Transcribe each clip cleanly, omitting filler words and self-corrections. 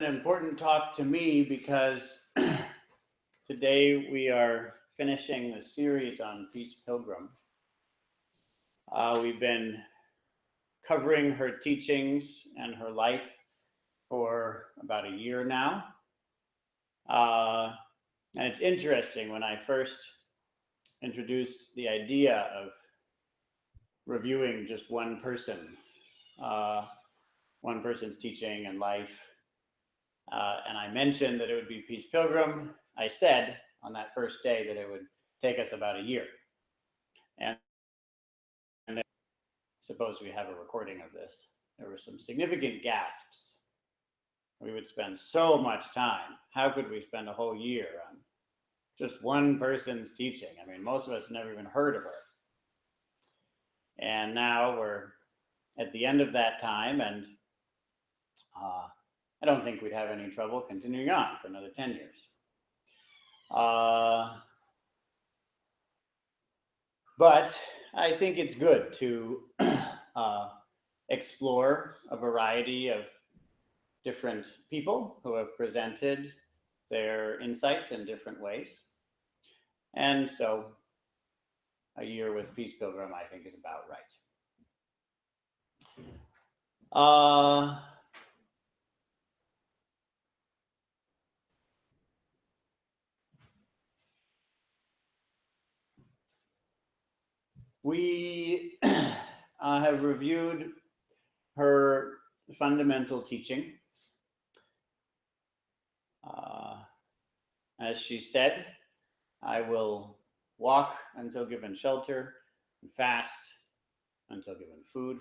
An important talk to me because today we are finishing the series on Peace Pilgrim. We've been covering her teachings and her life for about a year now. And it's interesting, when I first introduced the idea of reviewing just one person's teaching and life, and I mentioned that it would be Peace Pilgrim. I said on that first day that it would take us about a year. And suppose we have a recording of this. There were some significant gasps. We would spend so much time. How could we spend a whole year on just one person's teaching? I mean, most of us never even heard of her. And now we're at the end of that time, and I don't think we'd have any trouble continuing on for another 10 years. But I think it's good to explore a variety of different people who have presented their insights in different ways. And so a year with Peace Pilgrim, I think, is about right. We have reviewed her fundamental teaching. As she said, I will walk until given shelter, and fast until given food,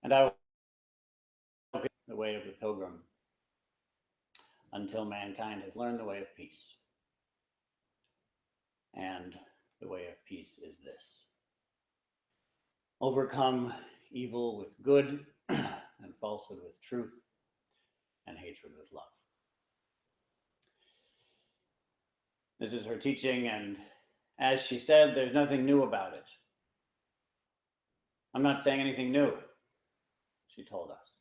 and I will walk the way of the pilgrim until mankind has learned the way of peace. And the way of peace is this: overcome evil with good, and falsehood with truth, and hatred with love. This is her teaching, and as she said, there's nothing new about it. I'm not saying anything new, she told us.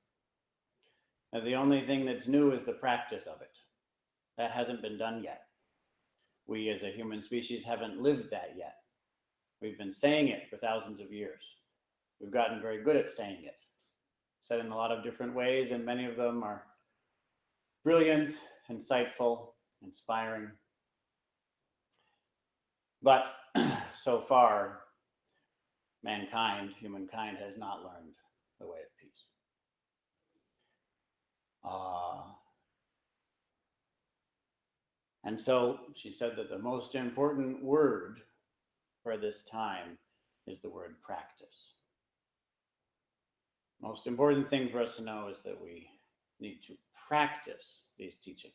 And the only thing that's new is the practice of it. That hasn't been done yet. We as a human species haven't lived that yet. We've been saying it for thousands of years. We've gotten very good at saying it. Said in a lot of different ways, and many of them are brilliant, insightful, inspiring. But so far, humankind has not learned the way of peace. And so she said that the most important word for this time is the word practice. Most important thing for us to know is that we need to practice these teachings.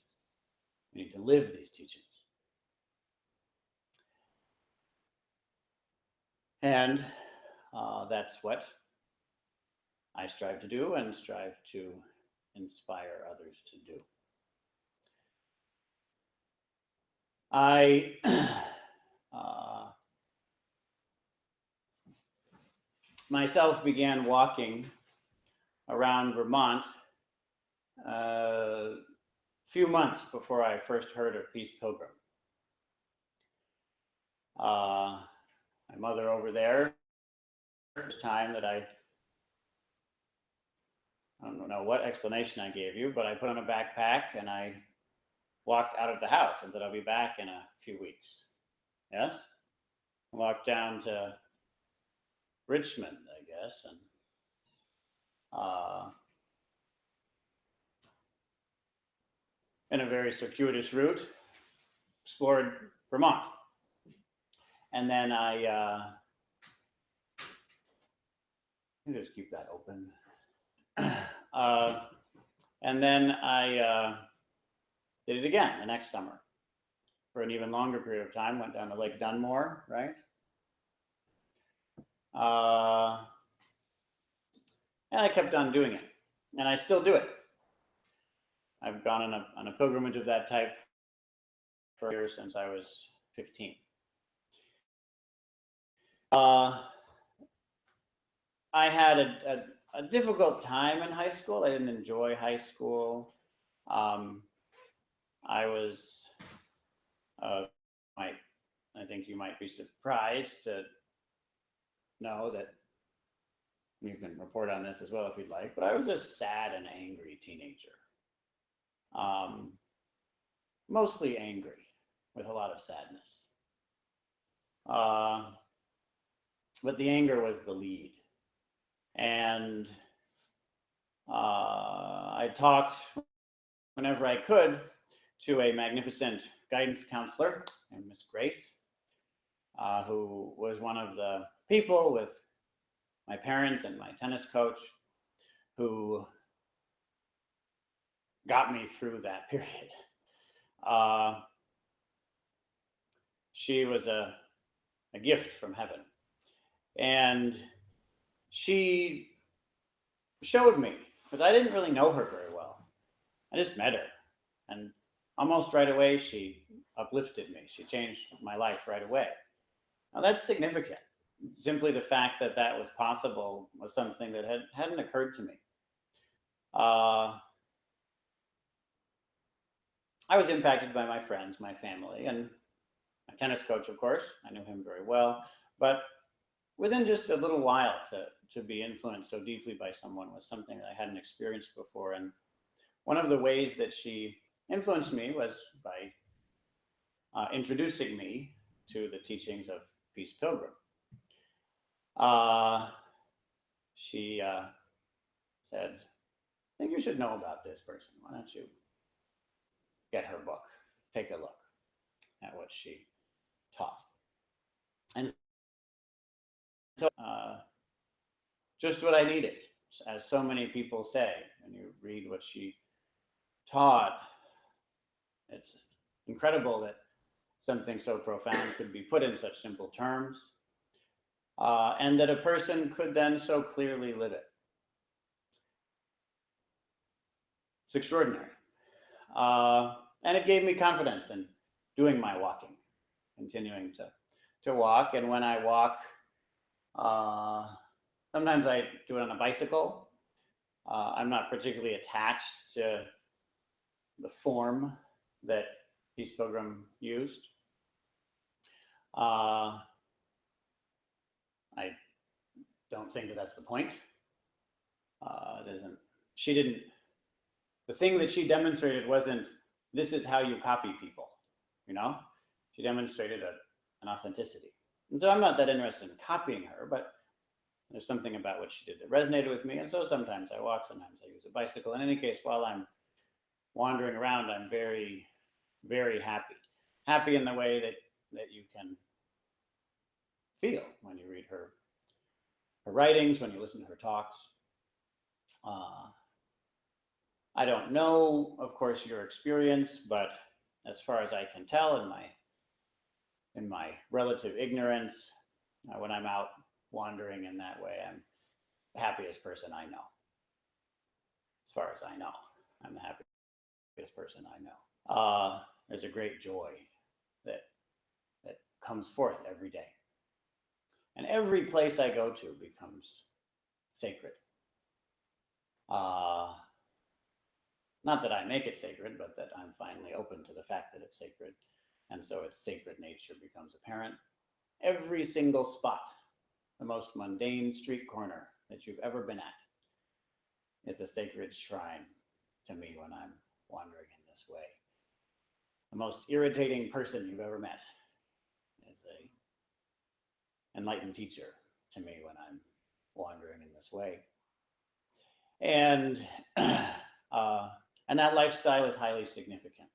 We need to live these teachings. And that's what I strive to do and strive to inspire others to do. I myself began walking around Vermont a few months before I first heard of Peace Pilgrim. My mother over there, first time that I don't know what explanation I gave you, but I put on a backpack and I walked out of the house and said, I'll be back in a few weeks. Yes? I walked down to Richmond, I guess, and in a very circuitous route, explored Vermont. And then I just keep that open. And then I did it again the next summer for an even longer period of time. Went down to Lake Dunmore, right? And I kept on doing it, and I still do it. I've gone on a pilgrimage of that type for years, since I was 15. I had a difficult time in high school. I didn't enjoy high school. Um, I was, might, I think you might be surprised to know that you can report on this as well if you'd like, but I was a sad and angry teenager. Um, Mostly angry with a lot of sadness. Uh, but the anger was the lead. And I talked whenever I could to a magnificent guidance counselor named Miss Grace, who was one of the people with my parents and my tennis coach who got me through that period. Uh, she was a gift from heaven. And she showed me, because I didn't really know her very well. I just met her. And almost right away, she uplifted me. She changed my life right away. Now, that's significant. Simply the fact that that was possible was something that hadn't occurred to me. I was impacted by my friends, my family, and my tennis coach, of course. I knew him very well. But within just a little while, to be influenced so deeply by someone was something that I hadn't experienced before. And one of the ways that she influenced me was by introducing me to the teachings of Peace Pilgrim. She said, I think you should know about this person. Why don't you get her book, take a look at what she taught. And so just what I needed, as so many people say, when you read what she taught, it's incredible that something so profound could be put in such simple terms, and that a person could then so clearly live it. It's extraordinary. And it gave me confidence in doing my walking, continuing to walk. And when I walk, sometimes I do it on a bicycle. I'm not particularly attached to the form that Peace Pilgrim used. I don't think that that's the point. She didn't, the thing that she demonstrated wasn't, this is how you copy people, you know? She demonstrated an authenticity. And so I'm not that interested in copying her, but there's something about what she did that resonated with me. And so sometimes I walk, sometimes I use a bicycle. In any case, while I'm wandering around, I'm very, very happy. Happy in the way that you can feel when you read her writings, when you listen to her talks. I don't know, of course, your experience, but as far as I can tell in my relative ignorance, when I'm out wandering in that way, I'm the happiest person I know. As far as I know, I'm the happiest person I know. There's a great joy that comes forth every day. And every place I go to becomes sacred. Not that I make it sacred, but that I'm finally open to the fact that it's sacred. And so its sacred nature becomes apparent. Every single spot, the most mundane street corner that you've ever been at, is a sacred shrine to me when I'm wandering in this way. The most irritating person you've ever met is an enlightened teacher to me when I'm wandering in this way. And that lifestyle is highly significant.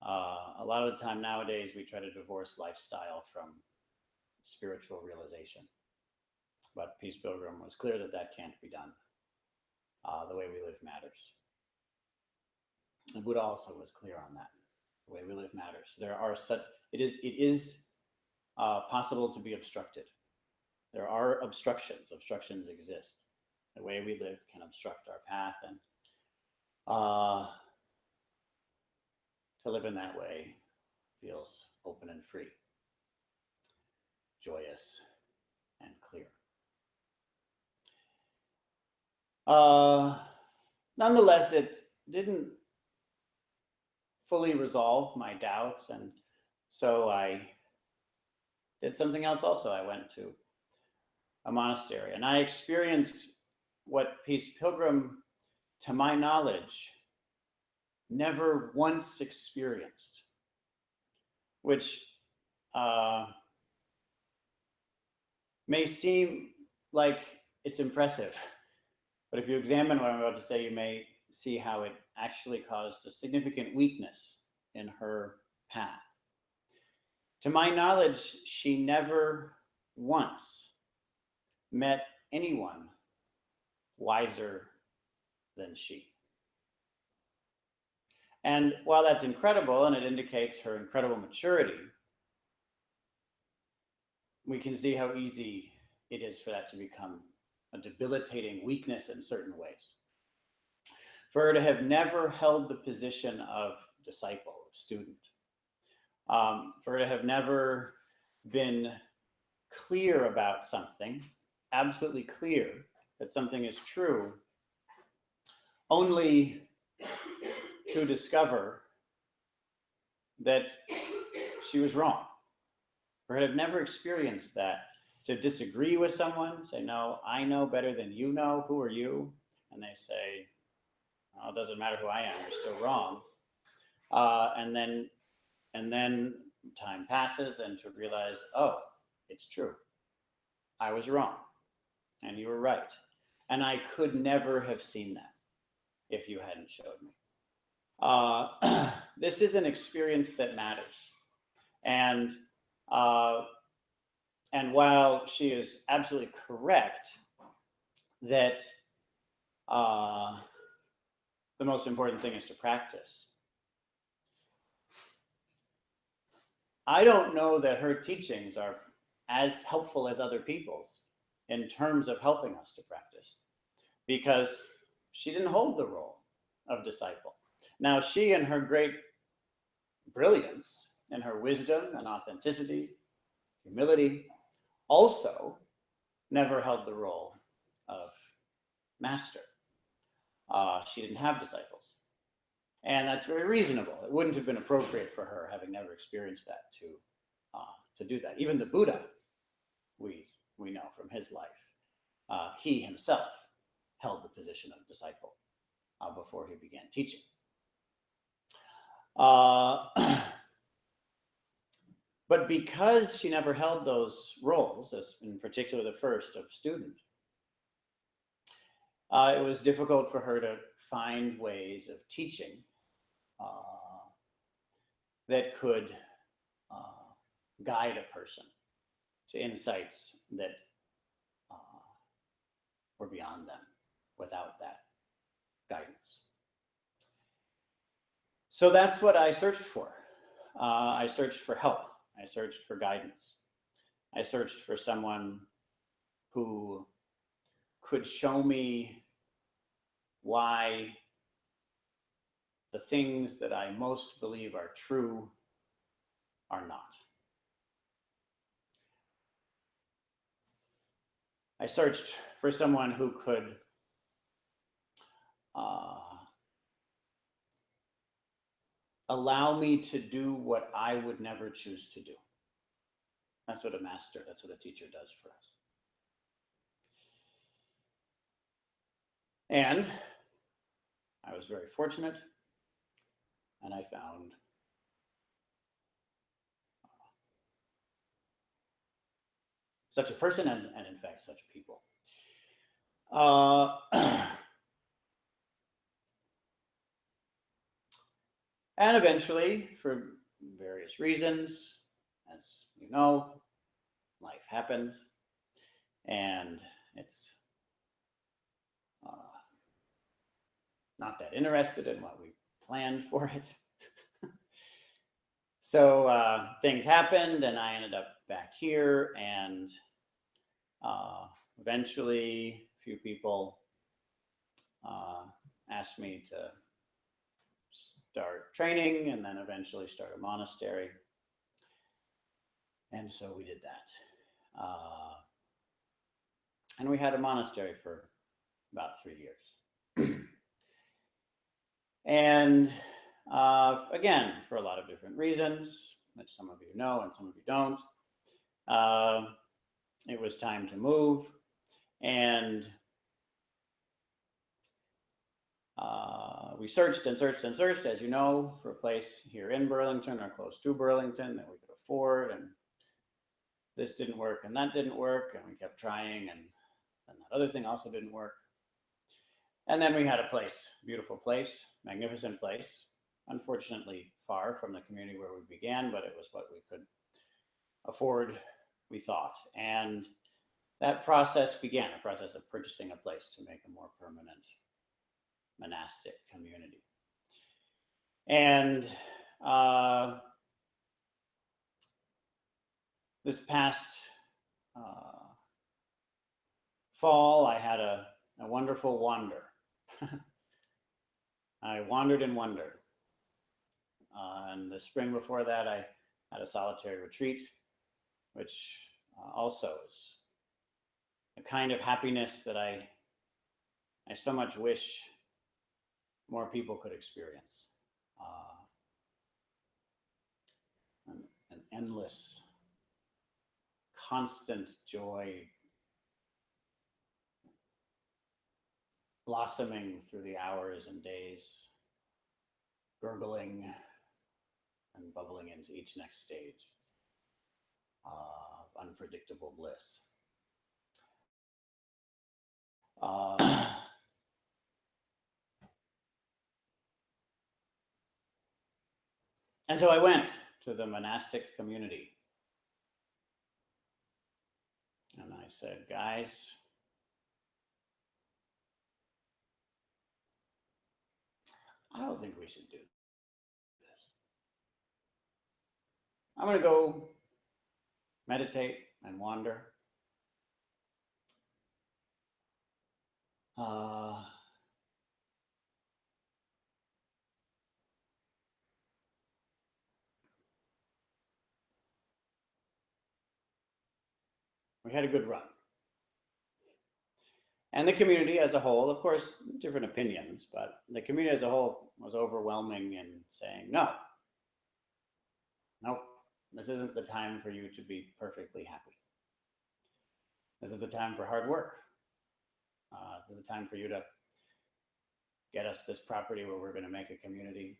A lot of the time nowadays, we try to divorce lifestyle from spiritual realization. But Peace Pilgrim was clear that that can't be done. The way we live matters. And Buddha also was clear on that. The way we live matters. It is possible to be obstructed. There are obstructions. Obstructions exist. The way we live can obstruct our path, and to live in that way feels open and free, joyous and clear. Uh, Nonetheless, it didn't fully resolve my doubts, and so I did something else also. I went to a monastery, and I experienced what Peace Pilgrim, to my knowledge, never once experienced, which uh, may seem like it's impressive, but if you examine what I'm about to say, you may see how it actually caused a significant weakness in her path. To my knowledge, she never once met anyone wiser than she. And while that's incredible and it indicates her incredible maturity, we can see how easy it is for that to become a debilitating weakness in certain ways. For her to have never held the position of disciple, of student, for her to have never been clear about something, absolutely clear that something is true, only to discover that she was wrong. For her to have never experienced that, to disagree with someone, say, no, I know better than you know, who are you? And they say, oh, it doesn't matter who I am, you're still wrong. And then time passes, and to realize, oh, it's true. I was wrong, and you were right. And I could never have seen that if you hadn't showed me. This is an experience that matters. And while she is absolutely correct that the most important thing is to practice, I don't know that her teachings are as helpful as other people's in terms of helping us to practice, because she didn't hold the role of disciple. Now, she, in her great brilliance and her wisdom and authenticity, humility, also never held the role of master. She didn't have disciples. And that's very reasonable. It wouldn't have been appropriate for her, having never experienced that, to do that. Even the Buddha, we know from his life, he himself held the position of disciple before he began teaching. But because she never held those roles, as in particular the first of student, it was difficult for her to find ways of teaching that could guide a person to insights that were beyond them without that guidance. So that's what I searched for. I searched for help. I searched for guidance. I searched for someone who could show me why the things that I most believe are true are not. I searched for someone who could allow me to do what I would never choose to do. That's what a master, that's what a teacher does for us. And I was very fortunate, and I found such a person, and in fact, such people. And eventually, for various reasons, as you know, life happens, and it's not that interested in what we planned for it. So things happened, and I ended up back here, and eventually a few people asked me to start training and then eventually start a monastery. And so we did that. And we had a monastery for about 3 years. And again, for a lot of different reasons, which some of you know and some of you don't, it was time to move. And we searched and searched and searched, as you know, for a place here in Burlington or close to Burlington that we could afford. And this didn't work and that didn't work. And we kept trying, and that other thing also didn't work. And then we had a place, beautiful place, magnificent place, unfortunately far from the community where we began, but it was what we could afford, we thought. And that process began, a process of purchasing a place to make a more permanent monastic community. And this past fall, I had a wonderful wander. I wandered and wondered. And the spring before that, I had a solitary retreat, which also is a kind of happiness that I so much wish more people could experience. An endless, constant joy blossoming through the hours and days, gurgling and bubbling into each next stage of unpredictable bliss. And so I went to the monastic community. And I said, guys, I don't think we should do this. I'm going to go meditate and wander. We had a good run. And the community as a whole, of course, different opinions, but the community as a whole was overwhelming in saying, no, nope, this isn't the time for you to be perfectly happy. This is the time for hard work. This is the time for you to get us this property where we're going to make a community.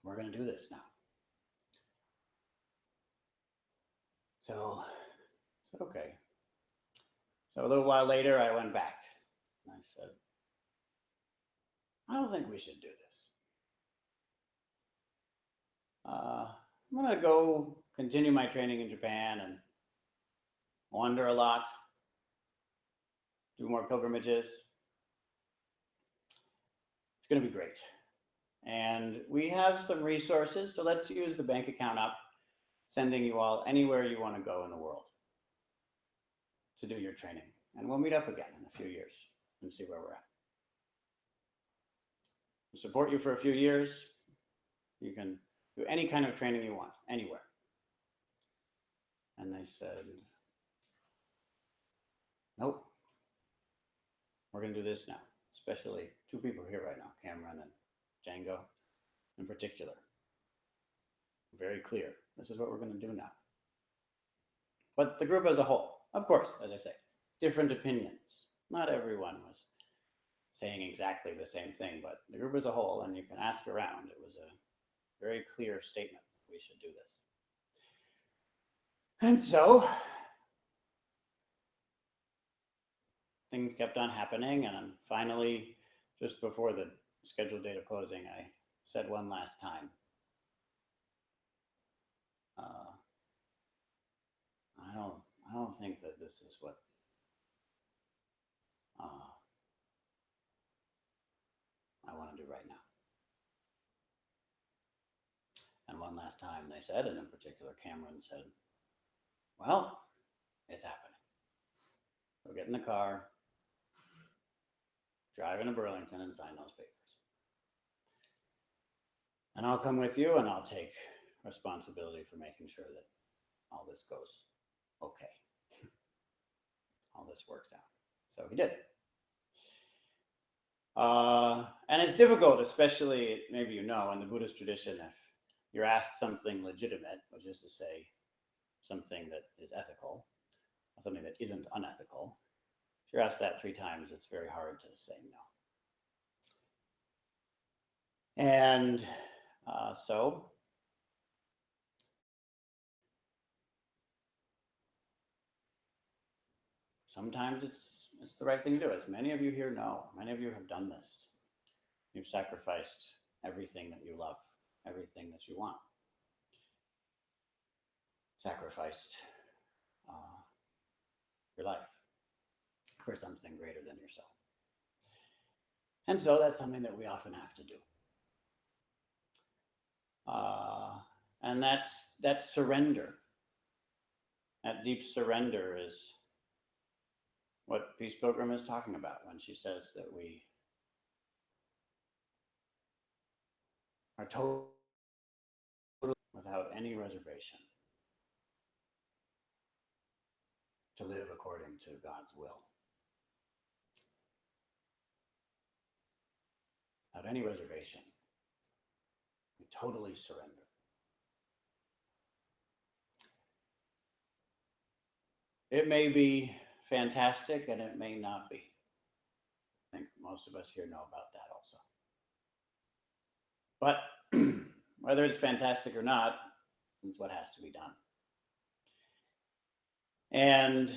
We're going to do this now. So I said, okay. So a little while later, I went back and I said, I don't think we should do this. I'm going to go continue my training in Japan and wander a lot, do more pilgrimages. It's going to be great. And we have some resources, so let's use the bank account up, sending you all anywhere you want to go in the world to do your training. And we'll meet up again in a few years and see where we're at. We'll support you for a few years. You can do any kind of training you want, anywhere. And they said, nope, we're going to do this now. Especially two people here right now, Cameron and Django in particular. Very clear. This is what we're going to do now. But the group as a whole, of course, as I say, different opinions. Not everyone was saying exactly the same thing, but the group as a whole, and you can ask around, it was a very clear statement that we should do this. And so things kept on happening, and finally, just before the scheduled date of closing, I said one last time, I don't think that this is what I want to do right now. And one last time they said, and in particular Cameron said, well, it's happening. So get in the car, drive into Burlington and sign those papers. And I'll come with you and I'll take responsibility for making sure that all this goes okay. all this works out. So he did. And it's difficult, especially, maybe you know, in the Buddhist tradition, if you're asked something legitimate, which is to say something that is ethical, something that isn't unethical, if you're asked that 3 times, it's very hard to say no. And so sometimes it's the right thing to do. As many of you here know, many of you have done this. You've sacrificed everything that you love, everything that you want. Sacrificed your life for something greater than yourself. And so that's something that we often have to do. And that's surrender. That deep surrender is what Peace Pilgrim is talking about when she says that we are totally without any reservation to live according to God's will. Without any reservation, we totally surrender. It may be fantastic and it may not be. I think most of us here know about that also. But whether it's fantastic or not, it's what has to be done. And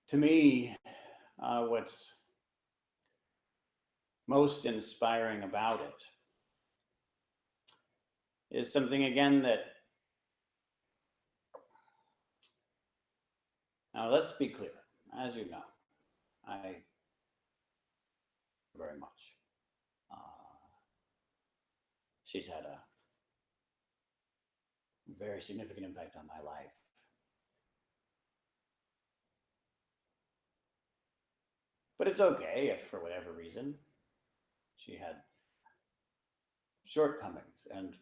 to me, what's most inspiring about it is something, again, that, now let's be clear, as you know, I very much. She's had a very significant impact on my life. But it's okay if, for whatever reason, she had shortcomings. And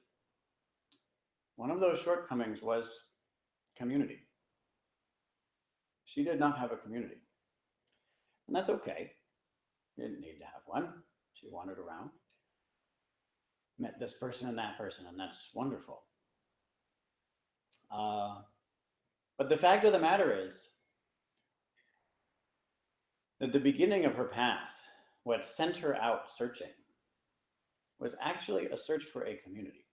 one of those shortcomings was community. She did not have a community. And that's okay. She didn't need to have one. She wandered around, met this person and that person, and that's wonderful. But the fact of the matter is that the beginning of her path, what sent her out searching, was actually a search for a community.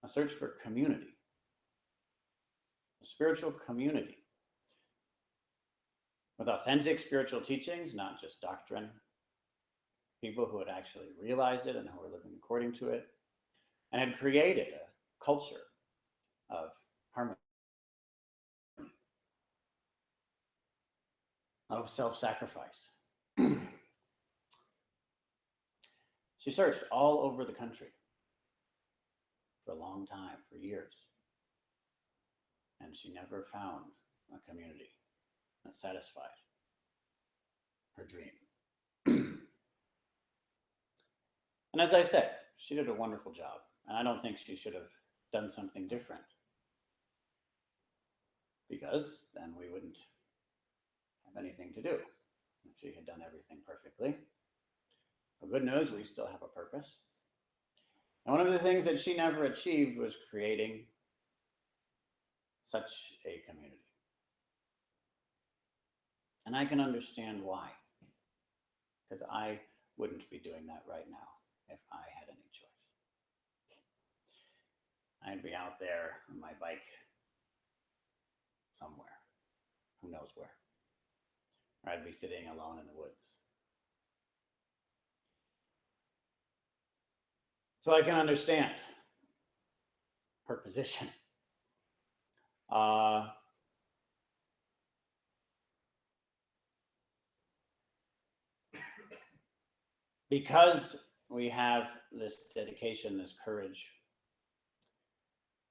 A search for community. A spiritual community. With authentic spiritual teachings, not just doctrine. People who had actually realized it and who were living according to it, and had created a culture of harmony, of self-sacrifice. She searched all over the country for a long time, for years, and she never found a community that satisfied her dream. And as I said, she did a wonderful job, and I don't think she should have done something different, because then we wouldn't have anything to do if she had done everything perfectly. Well, good news, we still have a purpose. And one of the things that she never achieved was creating such a community. And I can understand why, because I wouldn't be doing that right now if I had any choice. I'd be out there on my bike somewhere, who knows where. Or I'd be sitting alone in the woods. So I can understand her position. Because we have this dedication, this courage,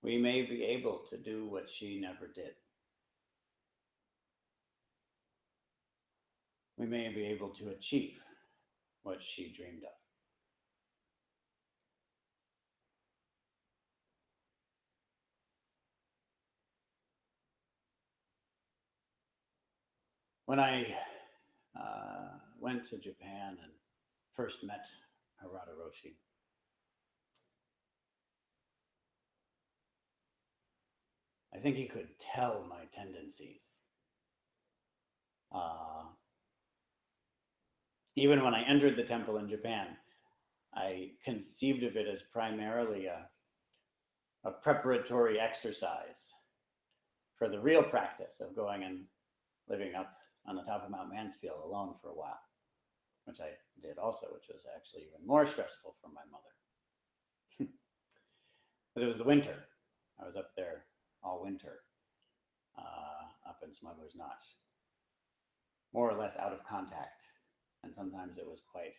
we may be able to do what she never did. We may be able to achieve what she dreamed of. When I went to Japan and first met Harada Roshi, I think he could tell my tendencies. Even when I entered the temple in Japan, I conceived of it as primarily a preparatory exercise for the real practice of going and living up on the top of Mount Mansfield alone for a while, which I did also, which was actually even more stressful for my mother. Because it was the winter. I was up there all winter, up in Smuggler's Notch, more or less out of contact. And sometimes it was quite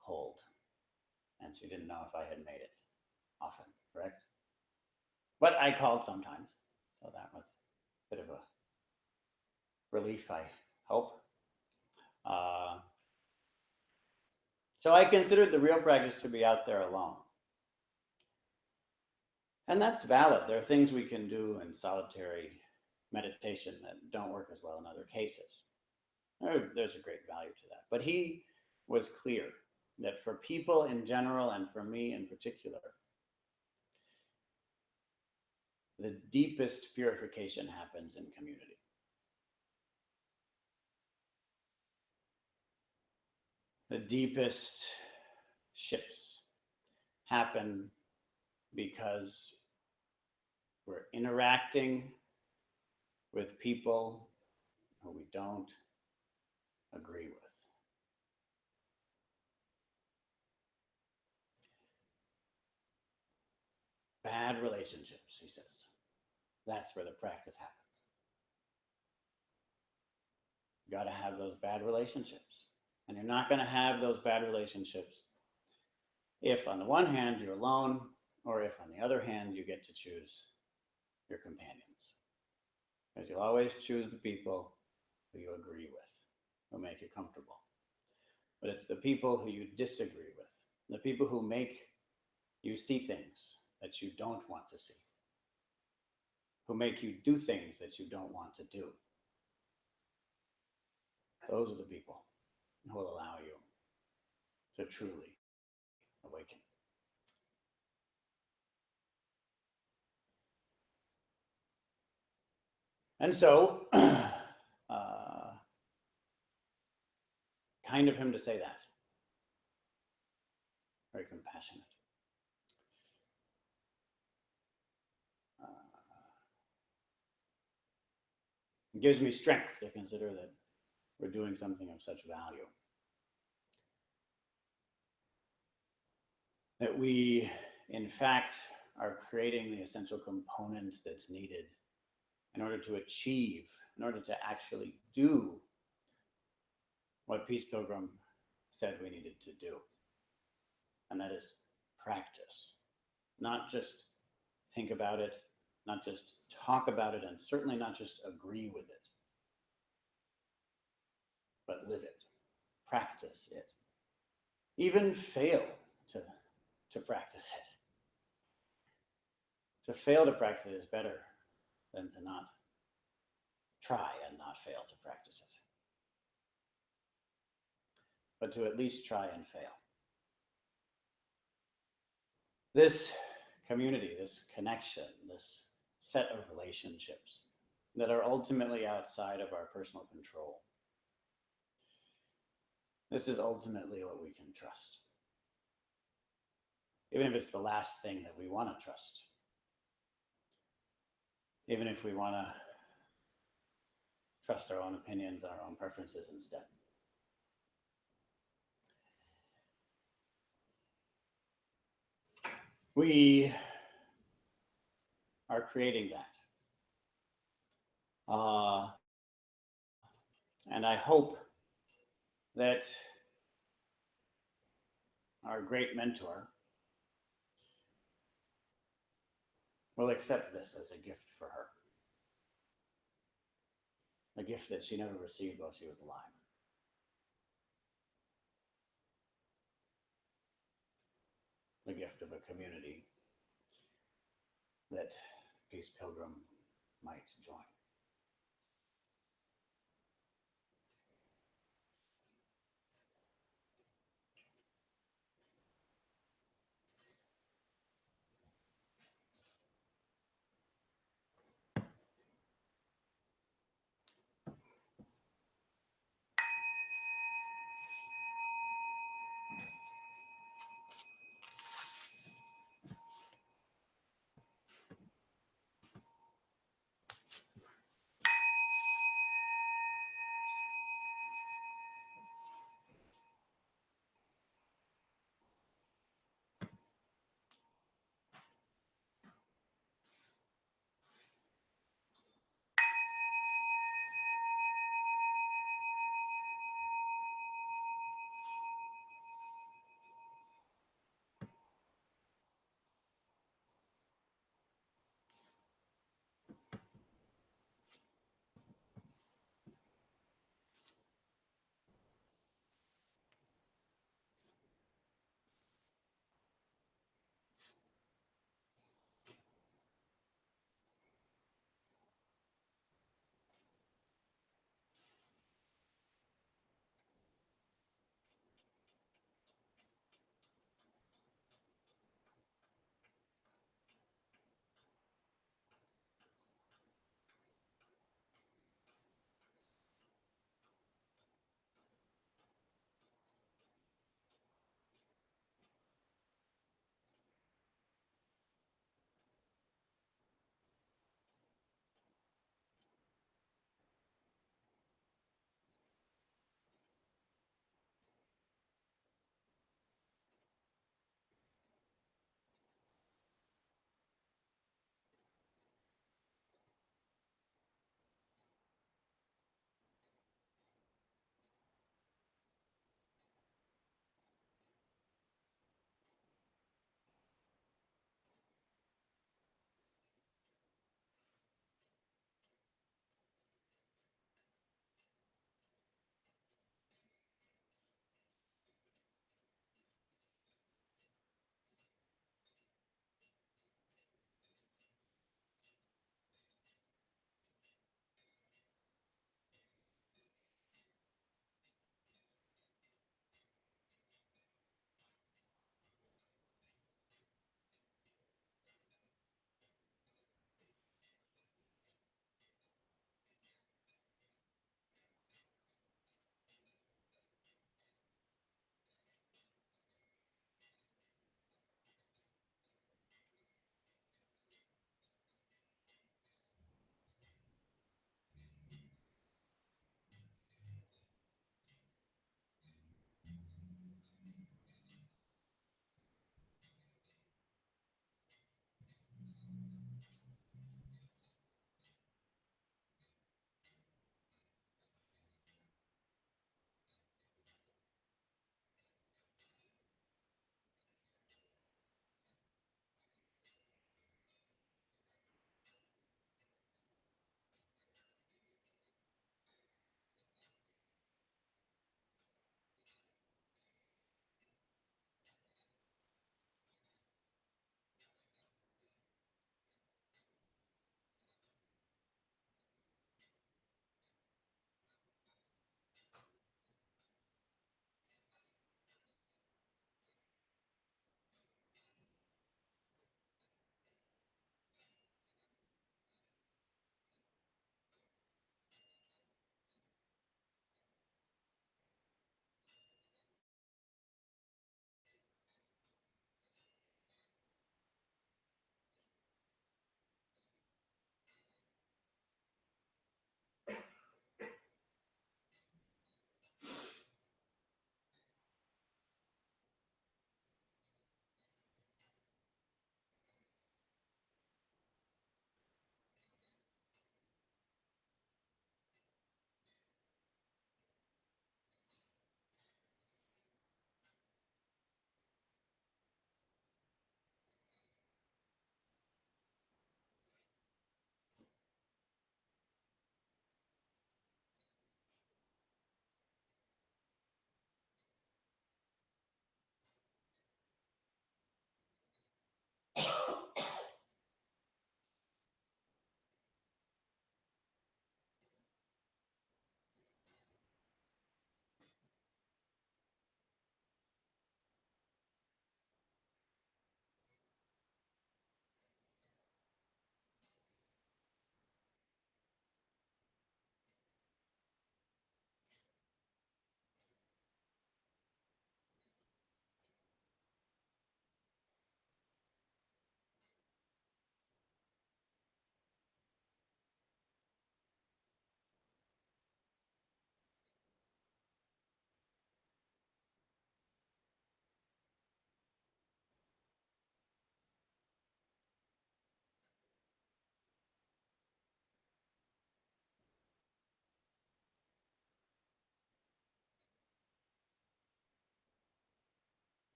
cold. And she didn't know if I had made it often, correct? But I called sometimes. So that was a bit of a relief, I hope. So I considered the real practice to be out there alone. And that's valid. There are things we can do in solitary meditation that don't work as well in other cases. There's a great value to that. But he was clear that for people in general and for me in particular, the deepest purification happens in community. The deepest shifts happen because we're interacting with people who we don't agree with. Bad relationships, he says. That's where the practice happens. You got to have those bad relationships. And you're not going to have those bad relationships if, on the one hand, you're alone, or if, on the other hand, you get to choose your companions. Because you'll always choose the people who you agree with, who make you comfortable. But it's the people who you disagree with, the people who make you see things that you don't want to see, who make you do things that you don't want to do. Those are the people who will allow you to truly awaken. And so, kind of him to say that. Very compassionate. It gives me strength to consider that we're doing something of such value. That we, in fact, are creating the essential component that's needed in order to achieve, in order to actually do what Peace Pilgrim said we needed to do. And that is practice. Not just think about it, not just talk about it, and certainly not just agree with it, but live it, practice it. Even fail to practice it. To fail to practice it is better than to not try and not fail to practice it. But to at least try and fail. This community, this connection, this set of relationships that are ultimately outside of our personal control. This is ultimately what we can trust. Even if it's the last thing that we want to trust. Even if we want to trust our own opinions, our own preferences instead. We are creating that. And I hope that our great mentor will accept this as a gift for her. A gift that she never received while she was alive. The gift of a community that Peace Pilgrim might join.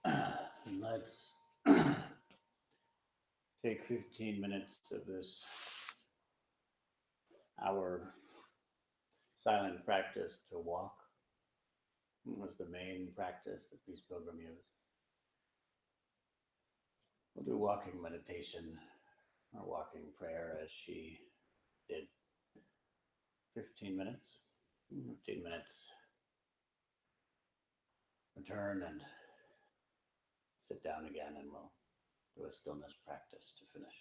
Let's take 15 minutes of this hour silent practice to walk. It was the main practice that Peace Pilgrim used. We'll do walking meditation or walking prayer as she did. 15 minutes. 15 minutes. Return and sit down again, and we'll do a stillness practice to finish.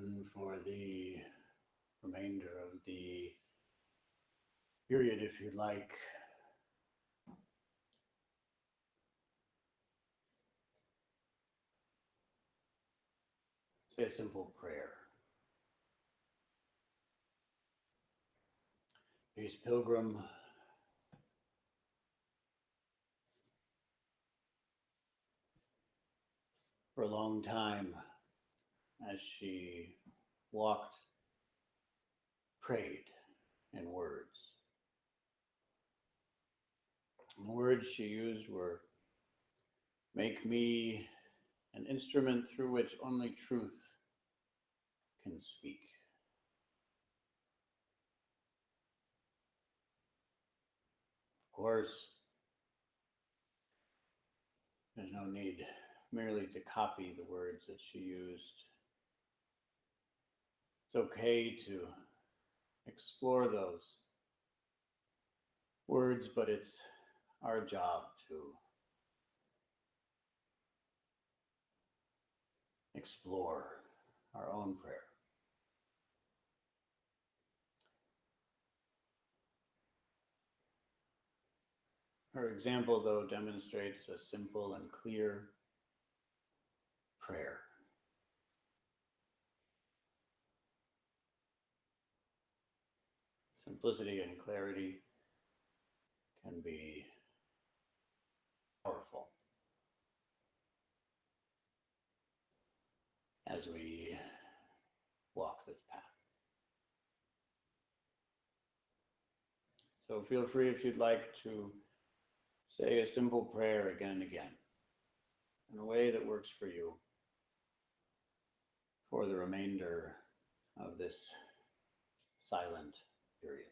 then for the remainder of the period, if you like, say a simple prayer. Peace Pilgrim, for a long time, as she walked, prayed in words. And the words she used were, "Make me an instrument through which only truth can speak." Of course, there's no need merely to copy the words that she used. It's okay to explore those words, but it's our job to explore our own prayer. Her example, though, demonstrates a simple and clear prayer. Simplicity and clarity can be powerful as we walk this path. So feel free, if you'd like, to say a simple prayer again and again in a way that works for you for the remainder of this silent period.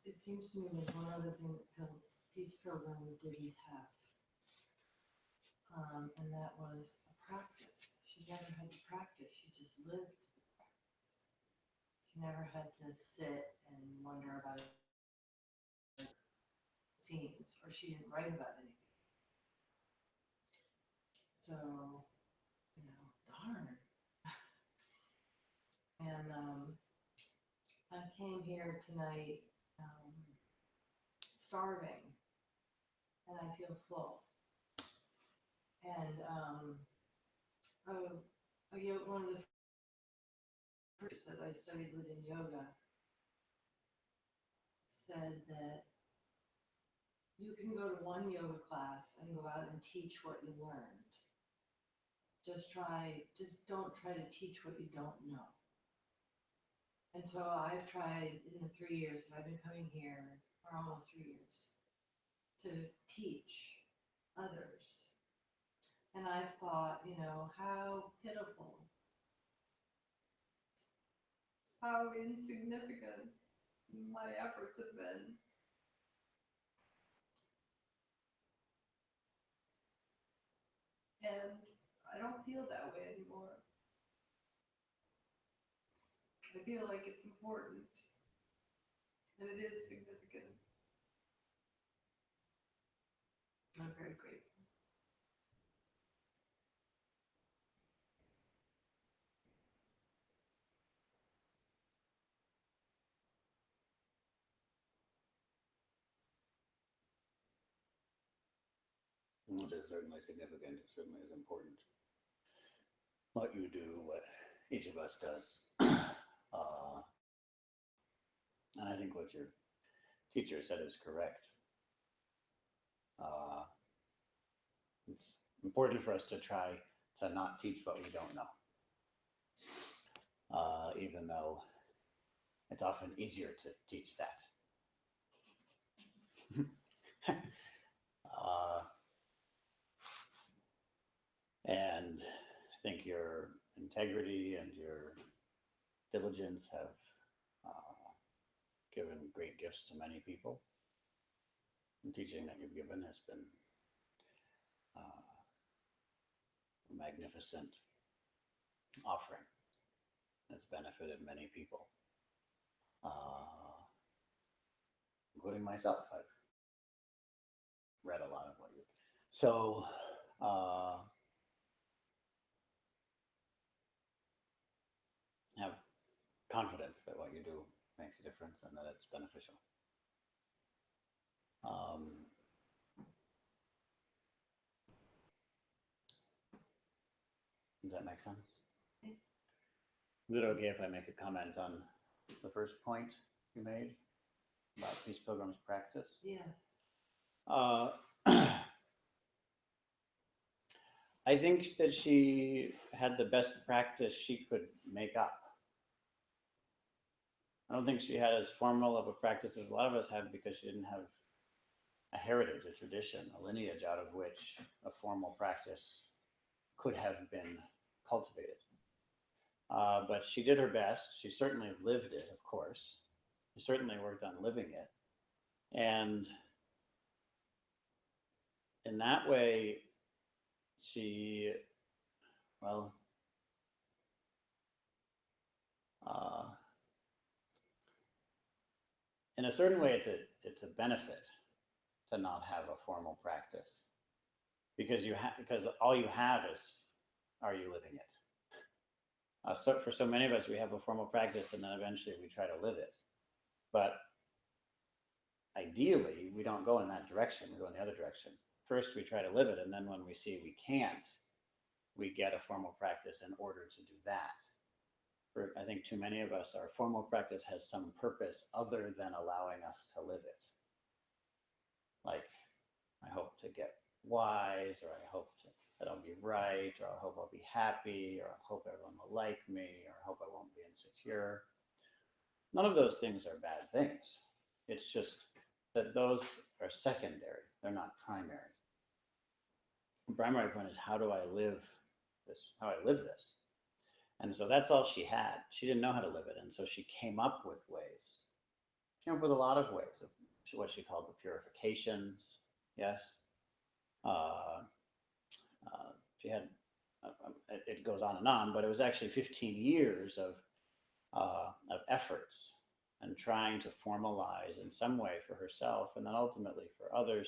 it seems to me there's one other thing that Peace Pilgrim didn't have, and that was a practice. She never had to practice, she just lived the practice. She never had to sit and wonder about it seems, or she didn't write about anything. So, darn. And I came here tonight starving, and I feel full. And one of the first that I studied within yoga said that you can go to one yoga class and go out and teach what you learned. Just don't try to teach what you don't know. And so I've tried in the 3 years that I've been coming here, or almost 3 years, to teach others. And I've thought, how pitiful, how insignificant my efforts have been. And I don't feel that way anymore. I feel like it's important, and it is significant. I'm very grateful. It is certainly significant. It certainly is important. What you do, what each of us does. And I think what your teacher said is correct. Uh, it's important for us to try to not teach what we don't know, even though it's often easier to teach that. And I think your integrity and your diligence have given great gifts to many people. The teaching that you've given has been a magnificent offering. It's benefited many people, including myself. I've read a lot of what you. So have confidence that what you do makes a difference and that it's beneficial. Does that make sense? Is it okay if I make a comment on the first point you made about Peace Pilgrim's practice? Yes. I think that she had the best practice she could make up. I don't think she had as formal of a practice as a lot of us have because she didn't have a heritage, a tradition, a lineage out of which a formal practice could have been cultivated. But she did her best. She certainly lived it, of course. She certainly worked on living it. And in that way, she, well, in a certain way, it's a benefit to not have a formal practice because because all you have is, are you living it? So for so many of us, we have a formal practice and then eventually we try to live it. But ideally, we don't go in that direction. We go in the other direction. First, we try to live it, and then when we see we can't, we get a formal practice in order to do that. I think too many of us, our formal practice has some purpose other than allowing us to live it. Like, I hope to get wise, or I hope that I'll be right, or I hope I'll be happy, or I hope everyone will like me, or I hope I won't be insecure. None of those things are bad things. It's just that those are secondary. They're not primary. The primary point is, how do I live this? How I live this? And so that's all she had. She didn't know how to live it. And so she came up with ways. She came up with a lot of ways of what she called the purifications. Yes. Uh, she had, it goes on and on, but it was actually 15 years of efforts and trying to formalize in some way for herself and then ultimately for others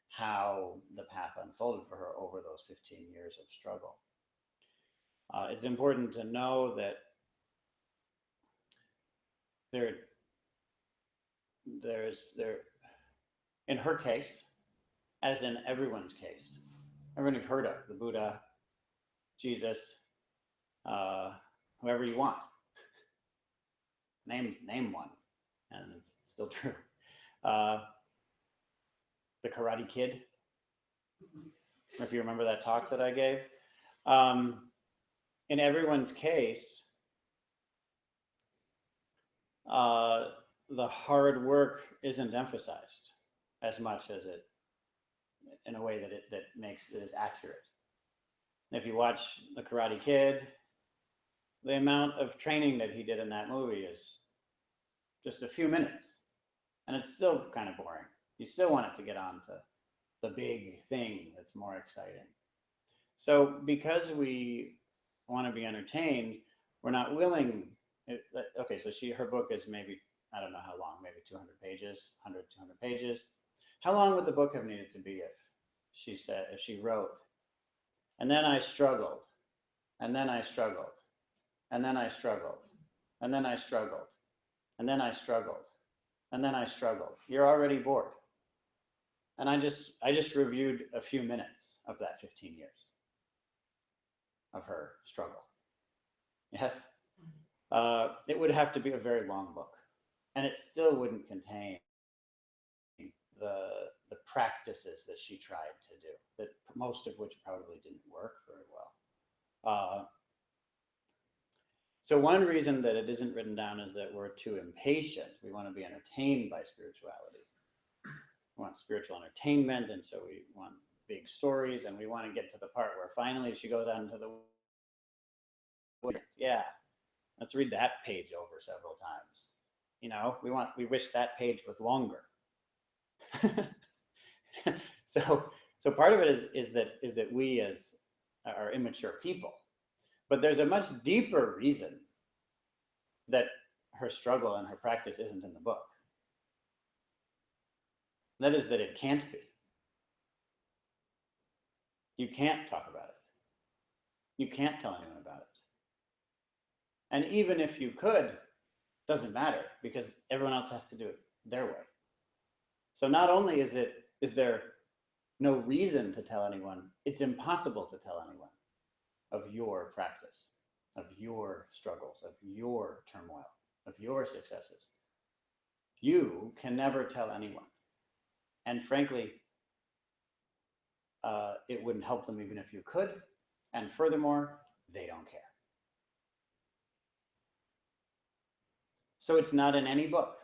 how the path unfolded for her over those 15 years of struggle. It's important to know that there, there, in her case, as in everyone's case, everyone you've heard of, the Buddha, Jesus, whoever you want, name one, and it's still true. Uh, the Karate Kid, if you remember that talk that I gave. In everyone's case, the hard work isn't emphasized as much as it, in a way that makes it as accurate. If you watch The Karate Kid, the amount of training that he did in that movie is just a few minutes, and it's still kind of boring. You still want it to get on to the big thing that's more exciting. So because we want to be entertained, we're not willing. Okay, so her book is maybe, I don't know how long, maybe 200 pages, 100, 200 pages. How long would the book have needed to be if she wrote, and then I struggled, and then I struggled, and then I struggled, and then I struggled, and then I struggled, and then I struggled. You're already bored. And I just reviewed a few minutes of that 15 years of her struggle. Yes. It would have to be a very long book, and it still wouldn't contain the practices that she tried to do, that most of which probably didn't work very well. So one reason that it isn't written down is that we're too impatient. We want to be entertained by spirituality. We want spiritual entertainment, and so we want big stories, and we want to get to the part where finally she goes out into the woods. Yeah, let's read that page over several times. You know, we wish that page was longer. so part of it is that we as are immature people, but there's a much deeper reason that her struggle and her practice isn't in the book. That is that it can't be. You can't talk about it. You can't tell anyone about it. And even if you could, doesn't matter, because everyone else has to do it their way. So not only is there no reason to tell anyone, it's impossible to tell anyone of your practice, of your struggles, of your turmoil, of your successes. You can never tell anyone. And frankly, it wouldn't help them even if you could. And furthermore, they don't care. So it's not in any book.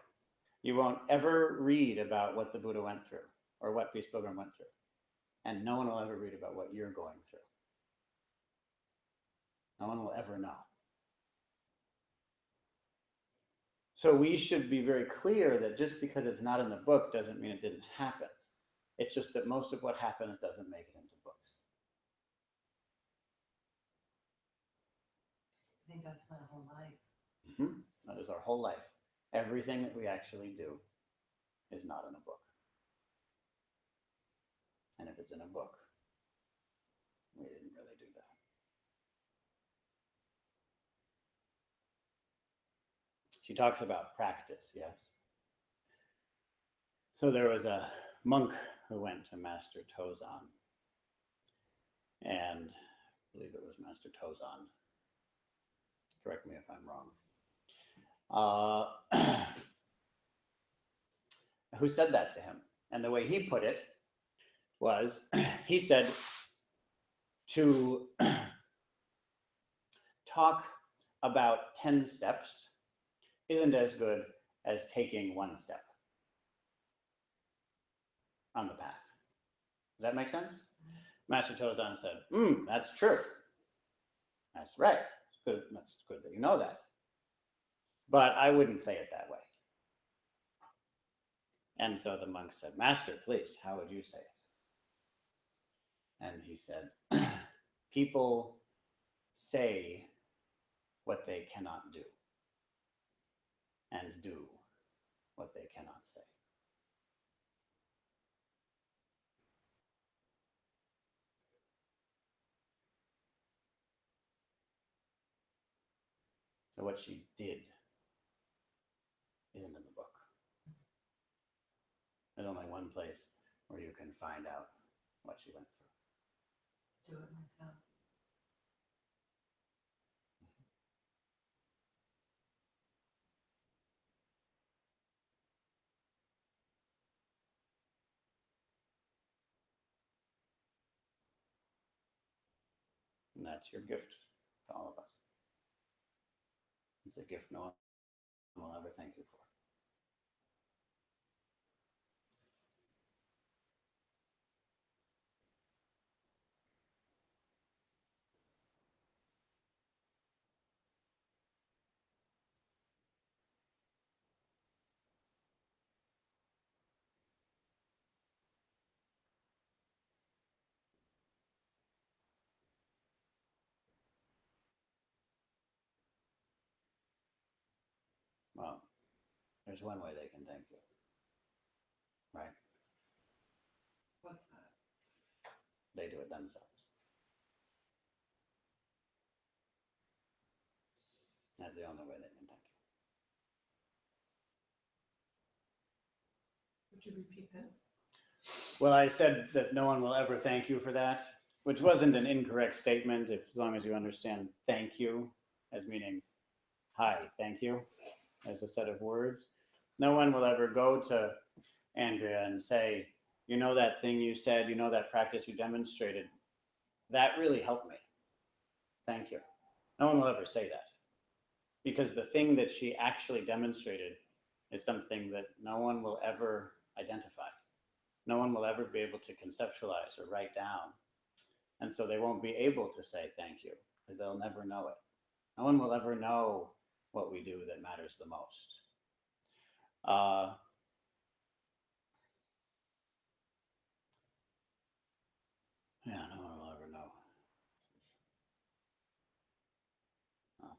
You won't ever read about what the Buddha went through or what Peace Pilgrim went through. And no one will ever read about what you're going through. No one will ever know. So we should be very clear that just because it's not in the book doesn't mean it didn't happen. It's just that most of what happens doesn't make it into books. I think that's my whole life. Mm-hmm. That is our whole life. Everything that we actually do is not in a book. And if it's in a book, we didn't really do that. She talks about practice, yes. So there was a monk who went to Master Tozan, and I believe it was Master Tozan. Correct me if I'm wrong. Who said that to him? And the way he put it was, he said to talk about 10 steps isn't as good as taking one step on the path. Does that make sense? Master Tozan said, that's true. That's right. Good. That's good that you know that. But I wouldn't say it that way. And so the monk said, Master, please, how would you say it? And he said, people say what they cannot do and do what they cannot say. So what she did isn't in the book. There's only one place where you can find out what she went through. Do it myself. And that's your gift to all of us. It's a gift no one will ever thank you for. Well, there's one way they can thank you, right? What's that? They do it themselves. That's the only way they can thank you. Would you repeat that? Well, I said that no one will ever thank you for that, which wasn't an incorrect statement, as long as you understand thank you as meaning, hi, thank you, as a set of words. No one will ever go to Andrea and say, you know that thing you said, you know that practice you demonstrated, that really helped me. Thank you. No one will ever say that, because the thing that she actually demonstrated is something that no one will ever identify. No one will ever be able to conceptualize or write down. And so they won't be able to say thank you because they'll never know it. No one will ever know what we do that matters the most. Yeah, no one will ever know. Oh.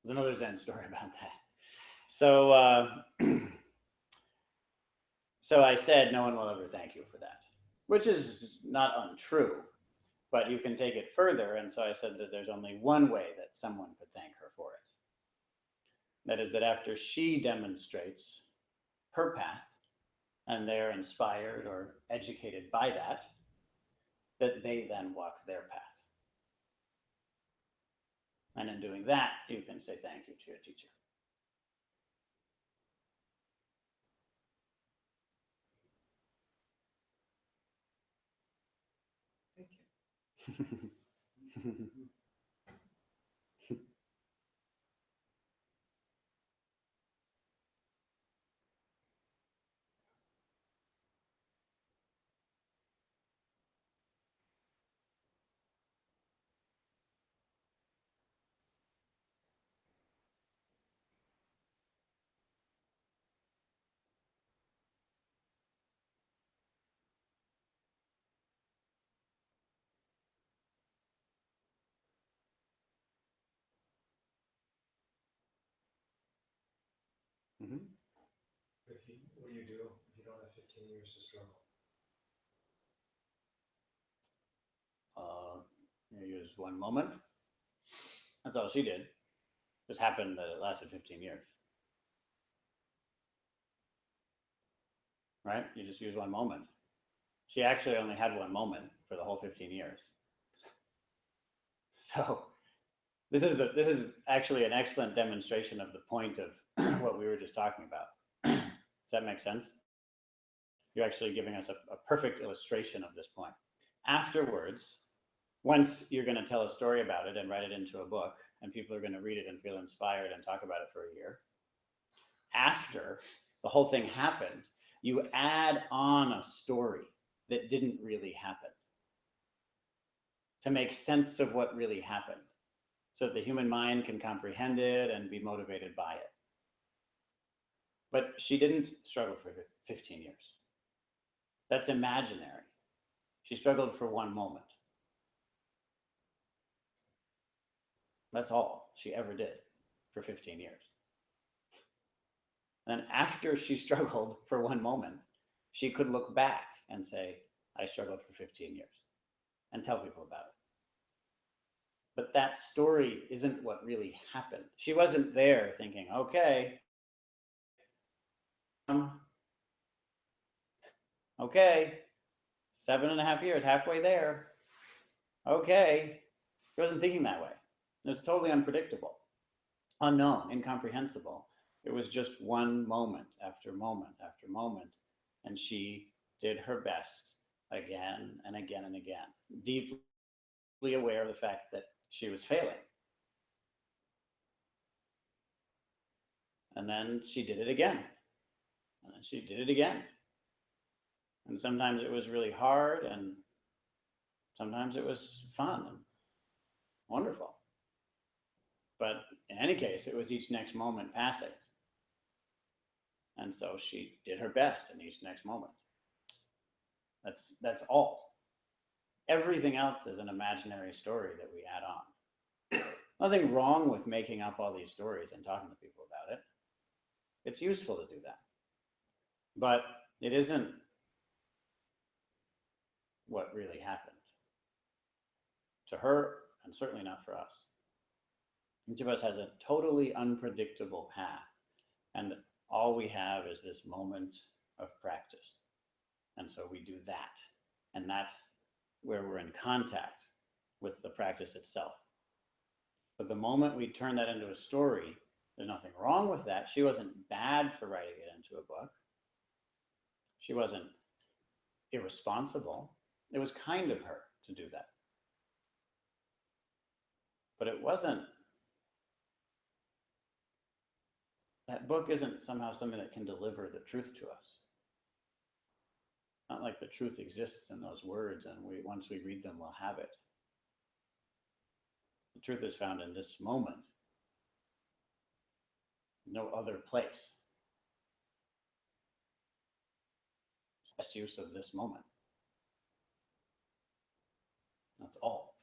There's another Zen story about that. So, so I said, no one will ever thank you for that, which is not untrue, but you can take it further. And so I said that there's only one way that someone could thank her for it. That is that after she demonstrates her path, and they're inspired or educated by that, that they then walk their path. And in doing that, you can say thank you to your teacher. Thank you. Mm-hmm. What do you do if you don't have 15 years to struggle? You use one moment. That's all she did. Just happened that it lasted 15 years. Right? You just use one moment. She actually only had one moment for the whole 15 years. So this is actually an excellent demonstration of the point of what we were just talking about. Does that make sense? You're actually giving us a perfect illustration of this point. Afterwards, once you're going to tell a story about it and write it into a book, and people are going to read it and feel inspired and talk about it for a year, after the whole thing happened, you add on a story that didn't really happen to make sense of what really happened, so that the human mind can comprehend it and be motivated by it. But she didn't struggle for 15 years. That's imaginary. She struggled for one moment. That's all she ever did for 15 years. And after she struggled for one moment, she could look back and say, I struggled for 15 years, and tell people about it. But that story isn't what really happened. She wasn't there thinking, okay, okay, 7.5 years, halfway there. Okay. She wasn't thinking that way. It was totally unpredictable, unknown, incomprehensible. It was just one moment after moment after moment. And she did her best again and again and again, deeply aware of the fact that she was failing. And then she did it again. And then she did it again. And sometimes it was really hard, and sometimes it was fun and wonderful. But in any case, it was each next moment passing. And so she did her best in each next moment. That's all. Everything else is an imaginary story that we add on. Nothing wrong with making up all these stories and talking to people about it. It's useful to do that. But it isn't what really happened to her, and certainly not for us. Each of us has a totally unpredictable path, and all we have is this moment of practice. And so we do that, and that's where we're in contact with the practice itself. But the moment we turn that into a story, there's nothing wrong with that. She wasn't bad for writing it into a book. She wasn't irresponsible. It was kind of her to do that. But it wasn't, that book isn't somehow something that can deliver the truth to us. Not like the truth exists in those words, and once we read them, we'll have it. The truth is found in this moment. No other place. Best use of this moment. That's all.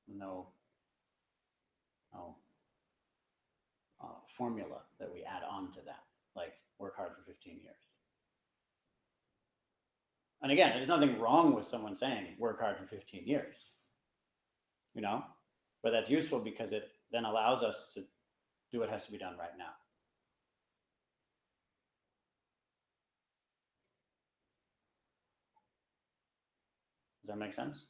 No formula that we add on to that, like work hard for 15 years. And again, there's nothing wrong with someone saying work hard for 15 years, but that's useful because it then allows us to do what has to be done right now. Does that make sense?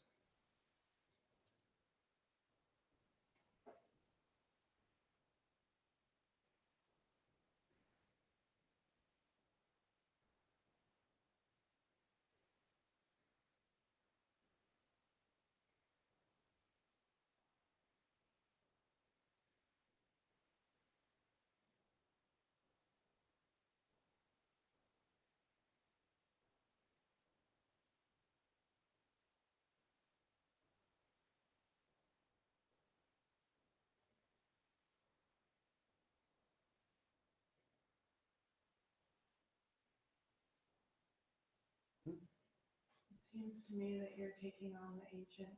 It seems to me that you're taking on the ancient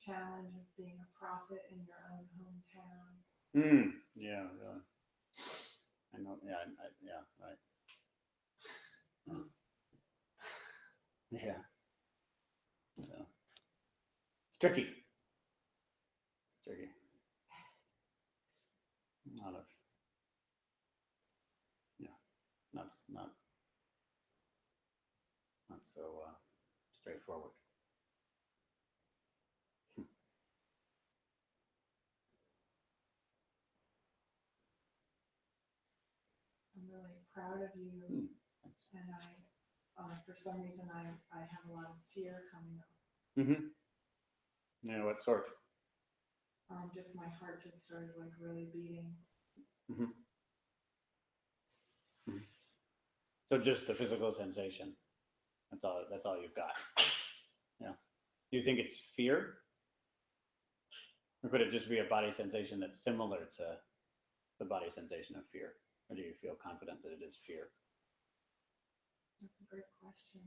challenge of being a prophet in your own hometown. Yeah, really. I know. Yeah, yeah, right. Yeah. So, it's tricky. It's tricky. Not so straightforward. I'm really proud of you, and for some reason, I have a lot of fear coming up. Yeah, what sort? Just my heart just started like really beating. So just the physical sensation. That's all you've got. Yeah. Do you think it's fear? Or could it just be a body sensation that's similar to the body sensation of fear? Or do you feel confident that it is fear? That's a great question.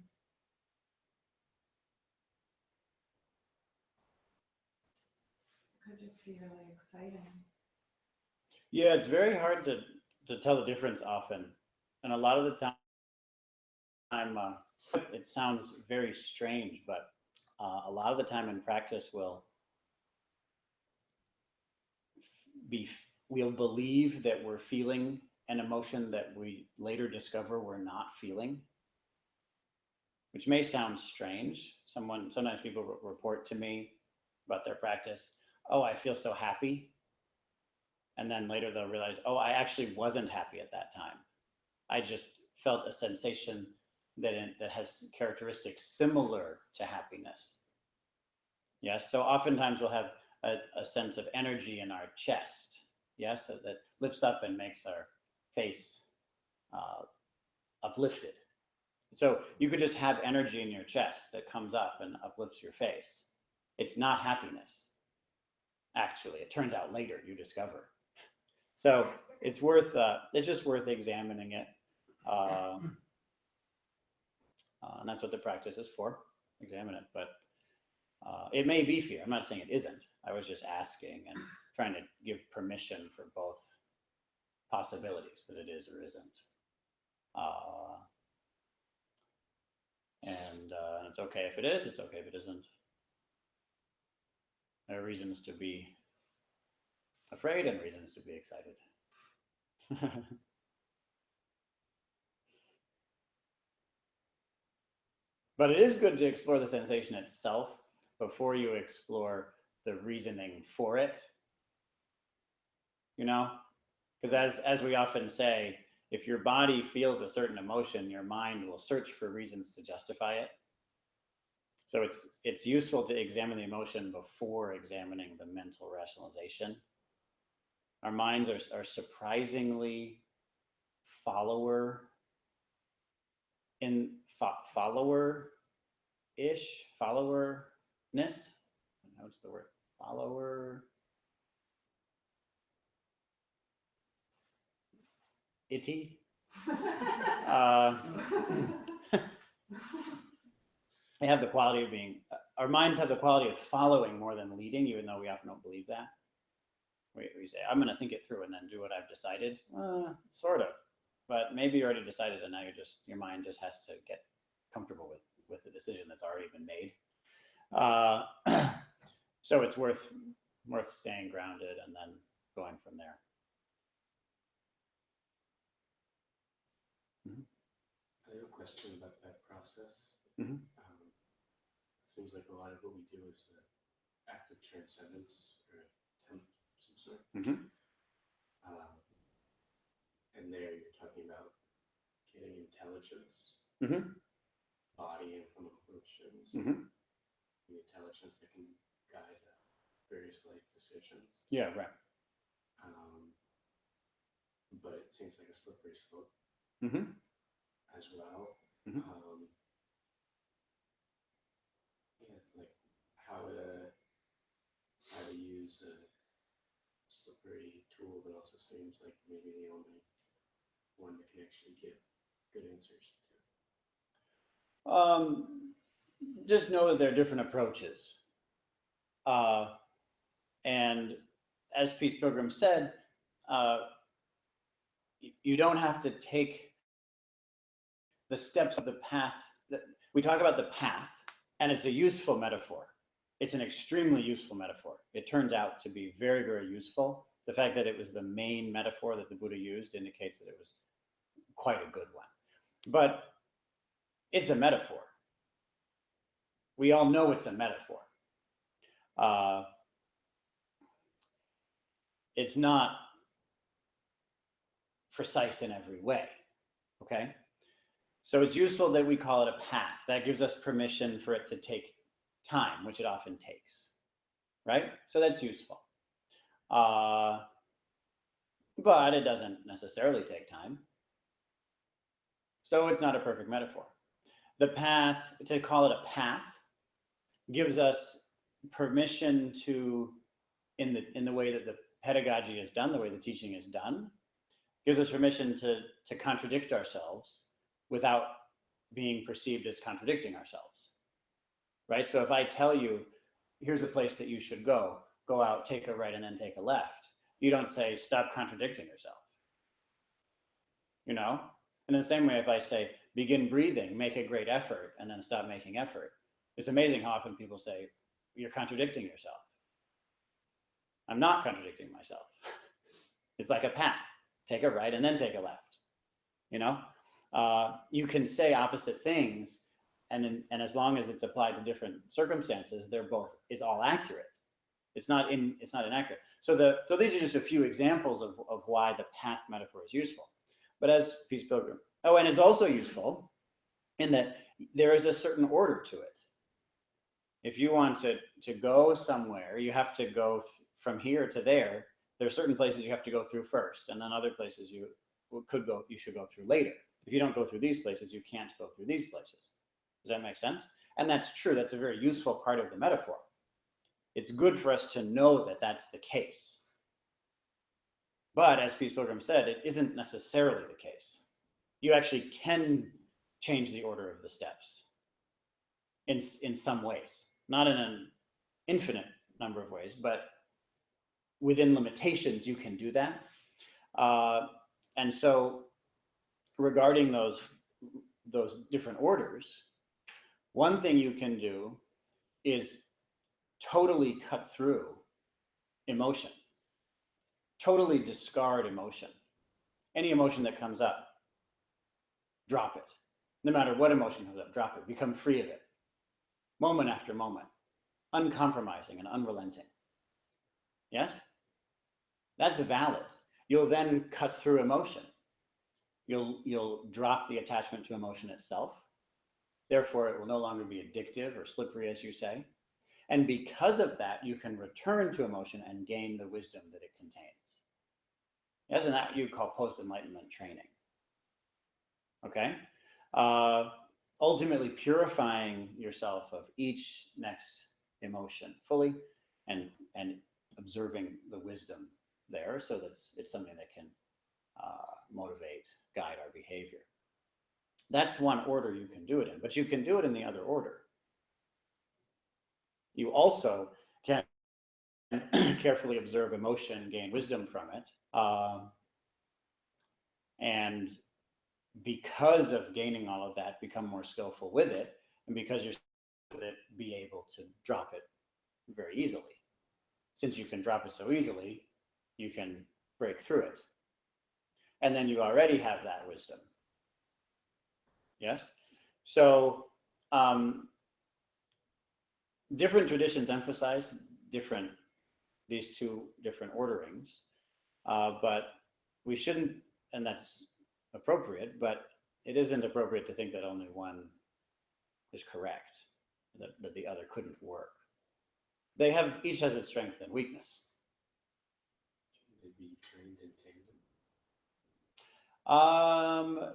It could just be really exciting. Yeah, it's very hard to tell the difference often. And a lot of the time, it sounds very strange, but a lot of the time in practice, we'll believe that we're feeling an emotion that we later discover we're not feeling, which may sound strange. Sometimes people report to me about their practice, oh, I feel so happy. And then later they'll realize, oh, I actually wasn't happy at that time. I just felt a sensation that has characteristics similar to happiness. Yes, so oftentimes we'll have a sense of energy in our chest, yes, that lifts up and makes our face uplifted. So you could just have energy in your chest that comes up and uplifts your face. It's not happiness. Actually, it turns out later you discover. So it's just worth examining it. And that's what the practice is for, examine it. But it may be fear. I'm not saying it isn't. I was just asking and trying to give permission for both possibilities, that it is or isn't. And it's okay if it is, it's okay if it isn't. There are reasons to be afraid and reasons to be excited. But it is good to explore the sensation itself before you explore the reasoning for it. You know, because as we often say, if your body feels a certain emotion, your mind will search for reasons to justify it. So it's useful to examine the emotion before examining the mental rationalization. Our minds are surprisingly follower-ish, followerness. What's the word? Follower. Itty. They have the quality of being, our minds have the quality of following more than leading, even though we often don't believe that. We say, I'm going to think it through and then do what I've decided. Sort of. But maybe you already decided and now your mind just has to get comfortable with the decision that's already been made. So it's worth staying grounded and then going from there. Mm-hmm. I have a question about that process. Mm-hmm. It seems like a lot of what we do is an act of transcendence or attempt of some sort. Mm-hmm. And there you're talking about getting intelligence, Mm-hmm. bodying from emotions, Mm-hmm. the intelligence that can guide various life decisions. Yeah, right. But it seems like a slippery slope Mm-hmm. as well. Mm-hmm. Yeah, like how to use a slippery tool that also seems like maybe the only one that can actually give good answers to. Just know that there are different approaches. And as Peace Pilgrim said, you don't have to take the steps of the path. We talk about the path, and it's a useful metaphor. It's an extremely useful metaphor. It turns out to be very, very useful. The fact that it was the main metaphor that the Buddha used indicates that it was quite a good one. But it's a metaphor. We all know it's a metaphor. It's not precise in every way, okay? So it's useful that we call it a path. That gives us permission for it to take time, which it often takes, right? So that's useful. But it doesn't necessarily take time. So it's not a perfect metaphor. The path, to call it a path, gives us permission to, in the way that the pedagogy is done, the way the teaching is done, gives us permission to contradict ourselves without being perceived as contradicting ourselves, right? So if I tell you, here's a place that you should go out, take a right, and then take a left, you don't say, stop contradicting yourself, you know? And in the same way, if I say, begin breathing, make a great effort, and then stop making effort, it's amazing how often people say, you're contradicting yourself. I'm not contradicting myself. It's like a path. Take a right and then take a left. You know, you can say opposite things, and as long as it's applied to different circumstances, they're both, it's all accurate. It's not inaccurate. So these are just a few examples of why the path metaphor is useful. But as Peace Pilgrim, oh, and it's also useful in that there is a certain order to it. If you want to go somewhere, you have to go from here to there. There are certain places you have to go through first, and then other places you should go through later. If you don't go through these places, you can't go through these places. Does that make sense? And that's true. That's a very useful part of the metaphor. It's good for us to know that that's the case. But as Peace Pilgrim said, it isn't necessarily the case. You actually can change the order of the steps in some ways, not in an infinite number of ways, but within limitations, you can do that. And so regarding those different orders, one thing you can do is totally cut through emotion, totally discard emotion. Any emotion that comes up, drop it. No matter what emotion comes up, drop it. Become free of it. Moment after moment, uncompromising and unrelenting. Yes? That's valid. You'll then cut through emotion. You'll drop the attachment to emotion itself. Therefore, it will no longer be addictive or slippery, as you say. And because of that, you can return to emotion and gain the wisdom that it contains. Yes, and that you call post-enlightenment training. Okay? Ultimately purifying yourself of each next emotion fully and observing the wisdom there so that it's something that can motivate, guide our behavior. That's one order you can do it in, but you can do it in the other order. You also can carefully observe emotion, gain wisdom from it, and because of gaining all of that, become more skillful with it, and because you're skillful with it, be able to drop it very easily. Since you can drop it so easily, you can break through it. And then you already have that wisdom. Yes? So different traditions emphasize these two different orderings, but we shouldn't, and that's appropriate, but it isn't appropriate to think that only one is correct, that the other couldn't work. Each has its strength and weakness. Can they be trained in tandem?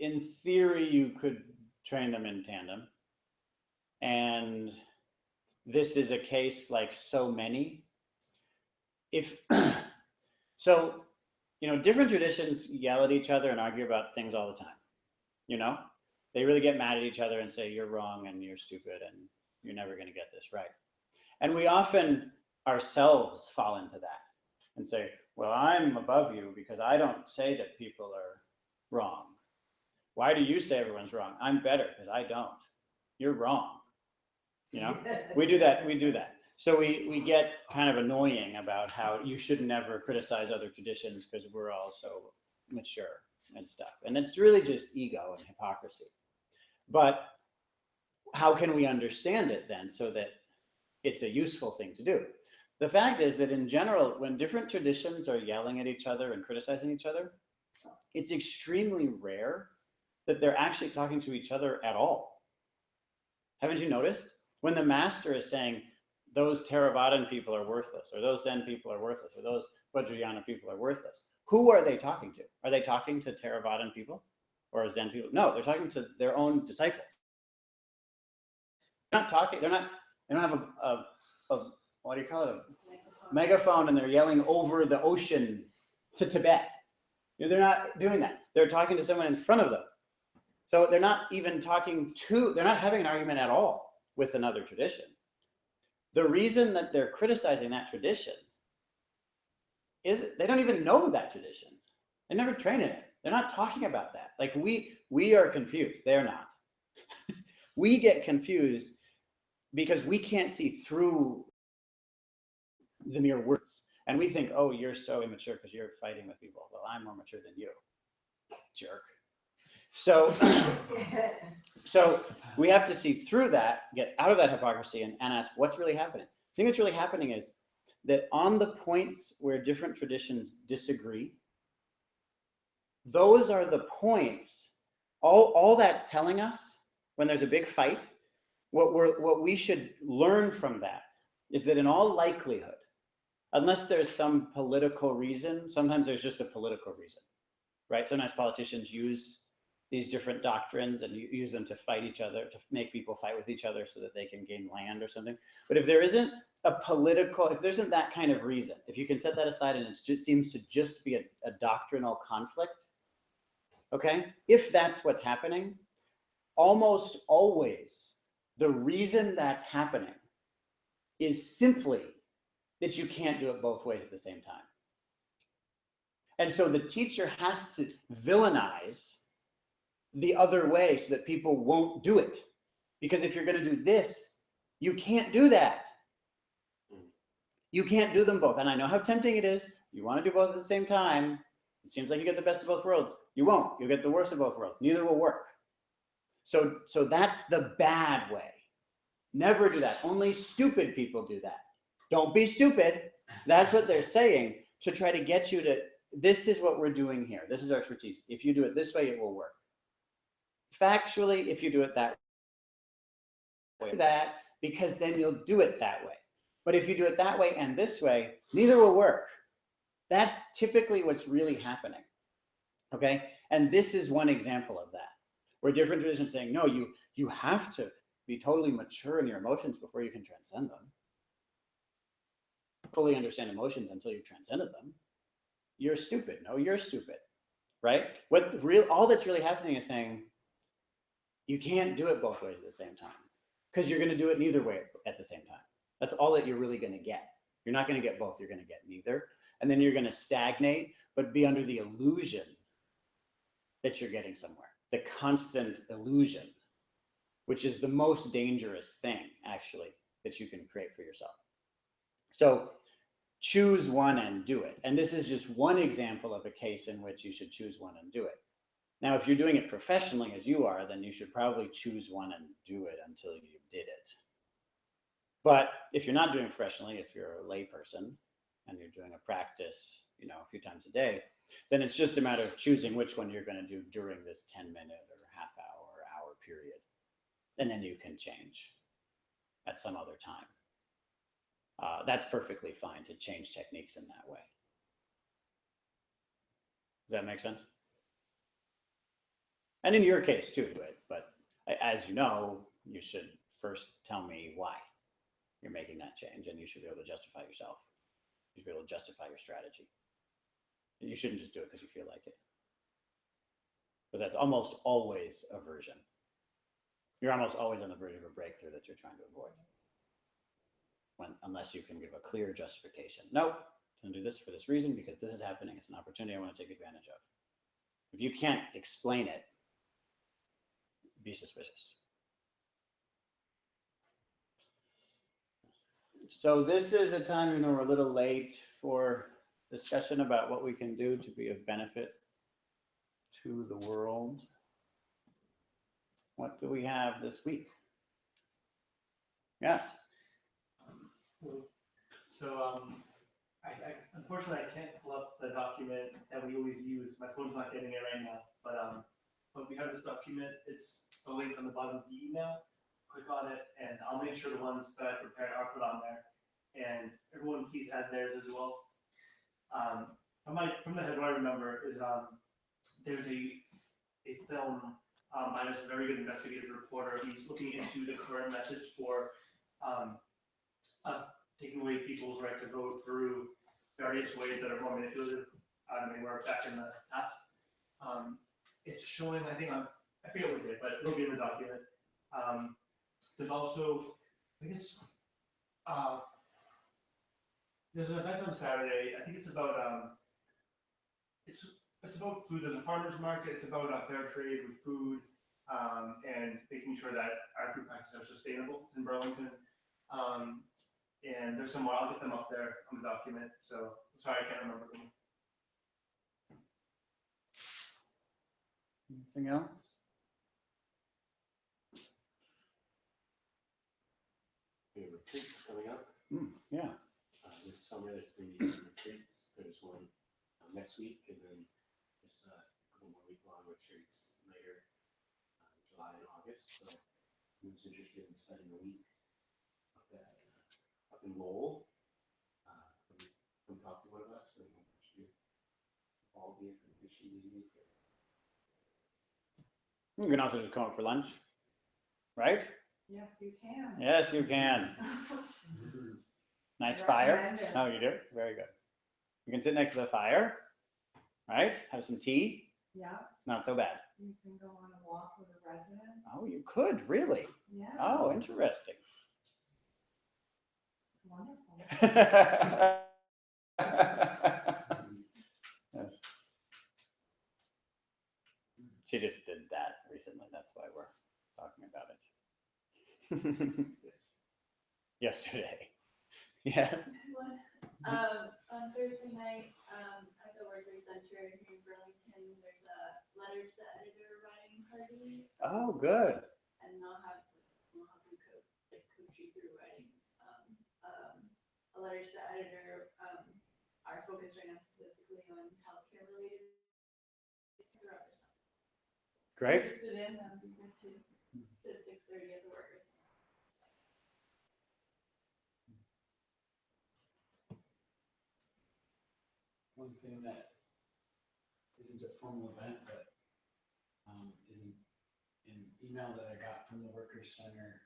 In theory, you could train them in tandem. And this is a case like so many. So, different traditions yell at each other and argue about things all the time. They really get mad at each other and say, you're wrong and you're stupid and you're never going to get this right. And we often ourselves fall into that and say, well, I'm above you because I don't say that people are wrong. Why do you say everyone's wrong? I'm better because I don't. You're wrong. We do that. So we get kind of annoying about how you should never criticize other traditions because we're all so mature and stuff. And it's really just ego and hypocrisy. But how can we understand it then so that it's a useful thing to do? The fact is that in general, when different traditions are yelling at each other and criticizing each other, it's extremely rare that they're actually talking to each other at all. Haven't you noticed? When the master is saying, those Theravadan people are worthless, or those Zen people are worthless, or those Vajrayana people are worthless, who are they talking to? Are they talking to Theravadan people or Zen people? No, they're talking to their own disciples. They're not talking, they don't have a what do you call it? megaphone and they're yelling over the ocean to Tibet. They're not doing that. They're talking to someone in front of them. So they're not even they're not having an argument at all with another tradition. The reason that they're criticizing that tradition is they don't even know that tradition. They never trained in it. They're not talking about that. Like we are confused. They're not. We get confused because we can't see through the mere words. And we think, oh, you're so immature because you're fighting with people. Well, I'm more mature than you, jerk. So, so we have to see through that, get out of that hypocrisy and ask what's really happening. The thing that's really happening is that on the points where different traditions disagree, those are the points, all that's telling us when there's a big fight, what we should learn from that is that in all likelihood, unless there's some political reason, sometimes there's just a political reason, right? Sometimes politicians use these different doctrines and use them to fight each other, to make people fight with each other so that they can gain land or something. But if there isn't if there isn't that kind of reason, if you can set that aside and it just seems to just be a doctrinal conflict, okay? If that's what's happening, almost always the reason that's happening is simply that you can't do it both ways at the same time. And so the teacher has to villainize the other way so that people won't do it. Because if you're going to do this, you can't do that. You can't do them both. And I know how tempting it is. You want to do both at the same time. It seems like you get the best of both worlds. You won't. You'll get the worst of both worlds. Neither will work. So that's the bad way. Never do that. Only stupid people do that. Don't be stupid. That's what they're saying, to try to get you to, this is what we're doing here. This is our expertise. If you do it this way, it will work. Factually, if you do it that way, because then you'll do it that way. But if you do it that way and this way, neither will work. That's typically what's really happening. Okay? And this is one example of that, where different traditions saying, no, you have to be totally mature in your emotions before you can transcend them. Fully understand emotions until you've transcended them. You're stupid. No, you're stupid. Right? All that's really happening is saying, you can't do it both ways at the same time, because you're going to do it neither way at the same time. That's all that you're really going to get. You're not going to get both. You're going to get neither. And then you're going to stagnate, but be under the illusion that you're getting somewhere. The constant illusion, which is the most dangerous thing, actually, that you can create for yourself. So choose one and do it. And this is just one example of a case in which you should choose one and do it. Now, if you're doing it professionally as you are, then you should probably choose one and do it until you did it. But if you're not doing it professionally, if you're a lay person and you're doing a practice, a few times a day, then it's just a matter of choosing which one you're going to do during this 10-minute or half hour or hour period. And then you can change at some other time. That's perfectly fine to change techniques in that way. Does that make sense? And in your case too, but as you know, you should first tell me why you're making that change, and you should be able to justify yourself. You should be able to justify your strategy. And you shouldn't just do it because you feel like it. Because that's almost always aversion. You're almost always on the verge of a breakthrough that you're trying to avoid. Unless you can give a clear justification. Nope, I'm going to do this for this reason, because this is happening. It's an opportunity I want to take advantage of. If you can't explain it, be suspicious. So this is a time, we're a little late for discussion about what we can do to be of benefit to the world. What do we have this week? Yes. Unfortunately, I can't pull up the document that we always use. My phone's not getting it right now, but we have this document. It's a link on the bottom of the email. Click on it, and I'll make sure the ones that I prepared are put on there. And everyone, please add theirs as well. From the head, what I remember is there's a film by this very good investigative reporter. He's looking into the current methods for taking away people's right to vote through various ways that are more manipulative than they were back in the past. It's showing, I think, I forget what date, but it'll be in the document. There's also, I think there's an event on Saturday. I think it's about it's about food. There's a farmers market. It's about fair trade with food and making sure that our food practices are sustainable. It's in Burlington. And there's some more. I'll get them up there on the document. So sorry, I can't remember them. Anything else? We have retreats coming up. Yeah. This summer, there's going to be some retreats. There's one next week, and then there's a couple more week-long retreats later, July and August. So, who's interested in spending a week up in Lowell, come talk to one of us, and we'll get you all the information you need. You can also just come up for lunch, right? Yes, you can. Yes, you can. Nice fire. Oh, you do? Very good. You can sit next to the fire, right? Have some tea. Yeah, It's not so bad. you can go on a walk with a resident. Oh, you could, really? Yeah. Oh, interesting. It's wonderful. Yes. She just did that recently. That's why we're talking about it. Yesterday. Yes. On Thursday night, at the Workers Center here in Burlington, there's a letter to the editor writing party, Oh, good. and we'll have you coach you through writing a letter to the editor. Our focus right now specifically on healthcare related throughout the summer. Great. Interested in, be good to sit at 6:30 at the Workers Center. One thing that isn't a formal event, but is an email that I got from the Workers Center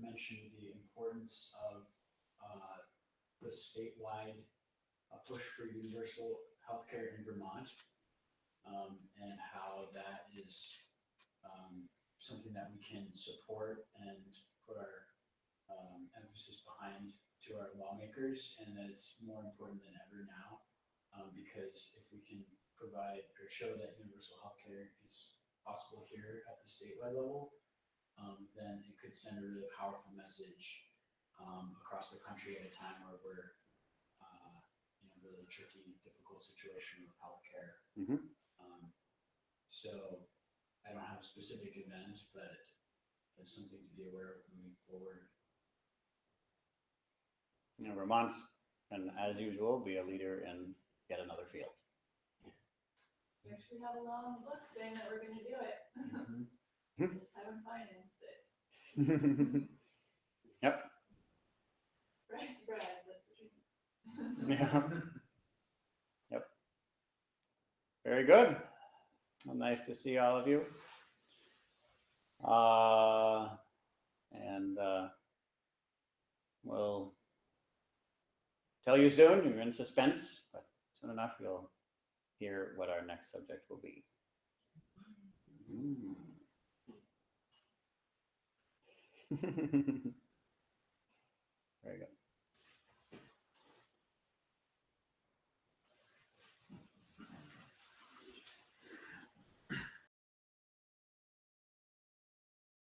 mentioned the importance of the statewide push for universal healthcare in Vermont, and how that is something that we can support and put our emphasis behind to our lawmakers, and that it's more important than ever now. Because if we can provide or show that universal healthcare is possible here at the statewide level, then it could send a really powerful message across the country at a time where we're in a really tricky, difficult situation with healthcare. So I don't have a specific event, but there's something to be aware of moving forward. You know, Vermont, and as usual, be a leader in yet another field. We actually have a law in the book saying that we're going to do it. Just haven't financed it. Yep. Surprise, surprise, that's the truth. Yeah. Yep. Very good. Well, nice to see all of you. And we'll tell you soon. You're in suspense, but soon enough you'll hear what our next subject will be.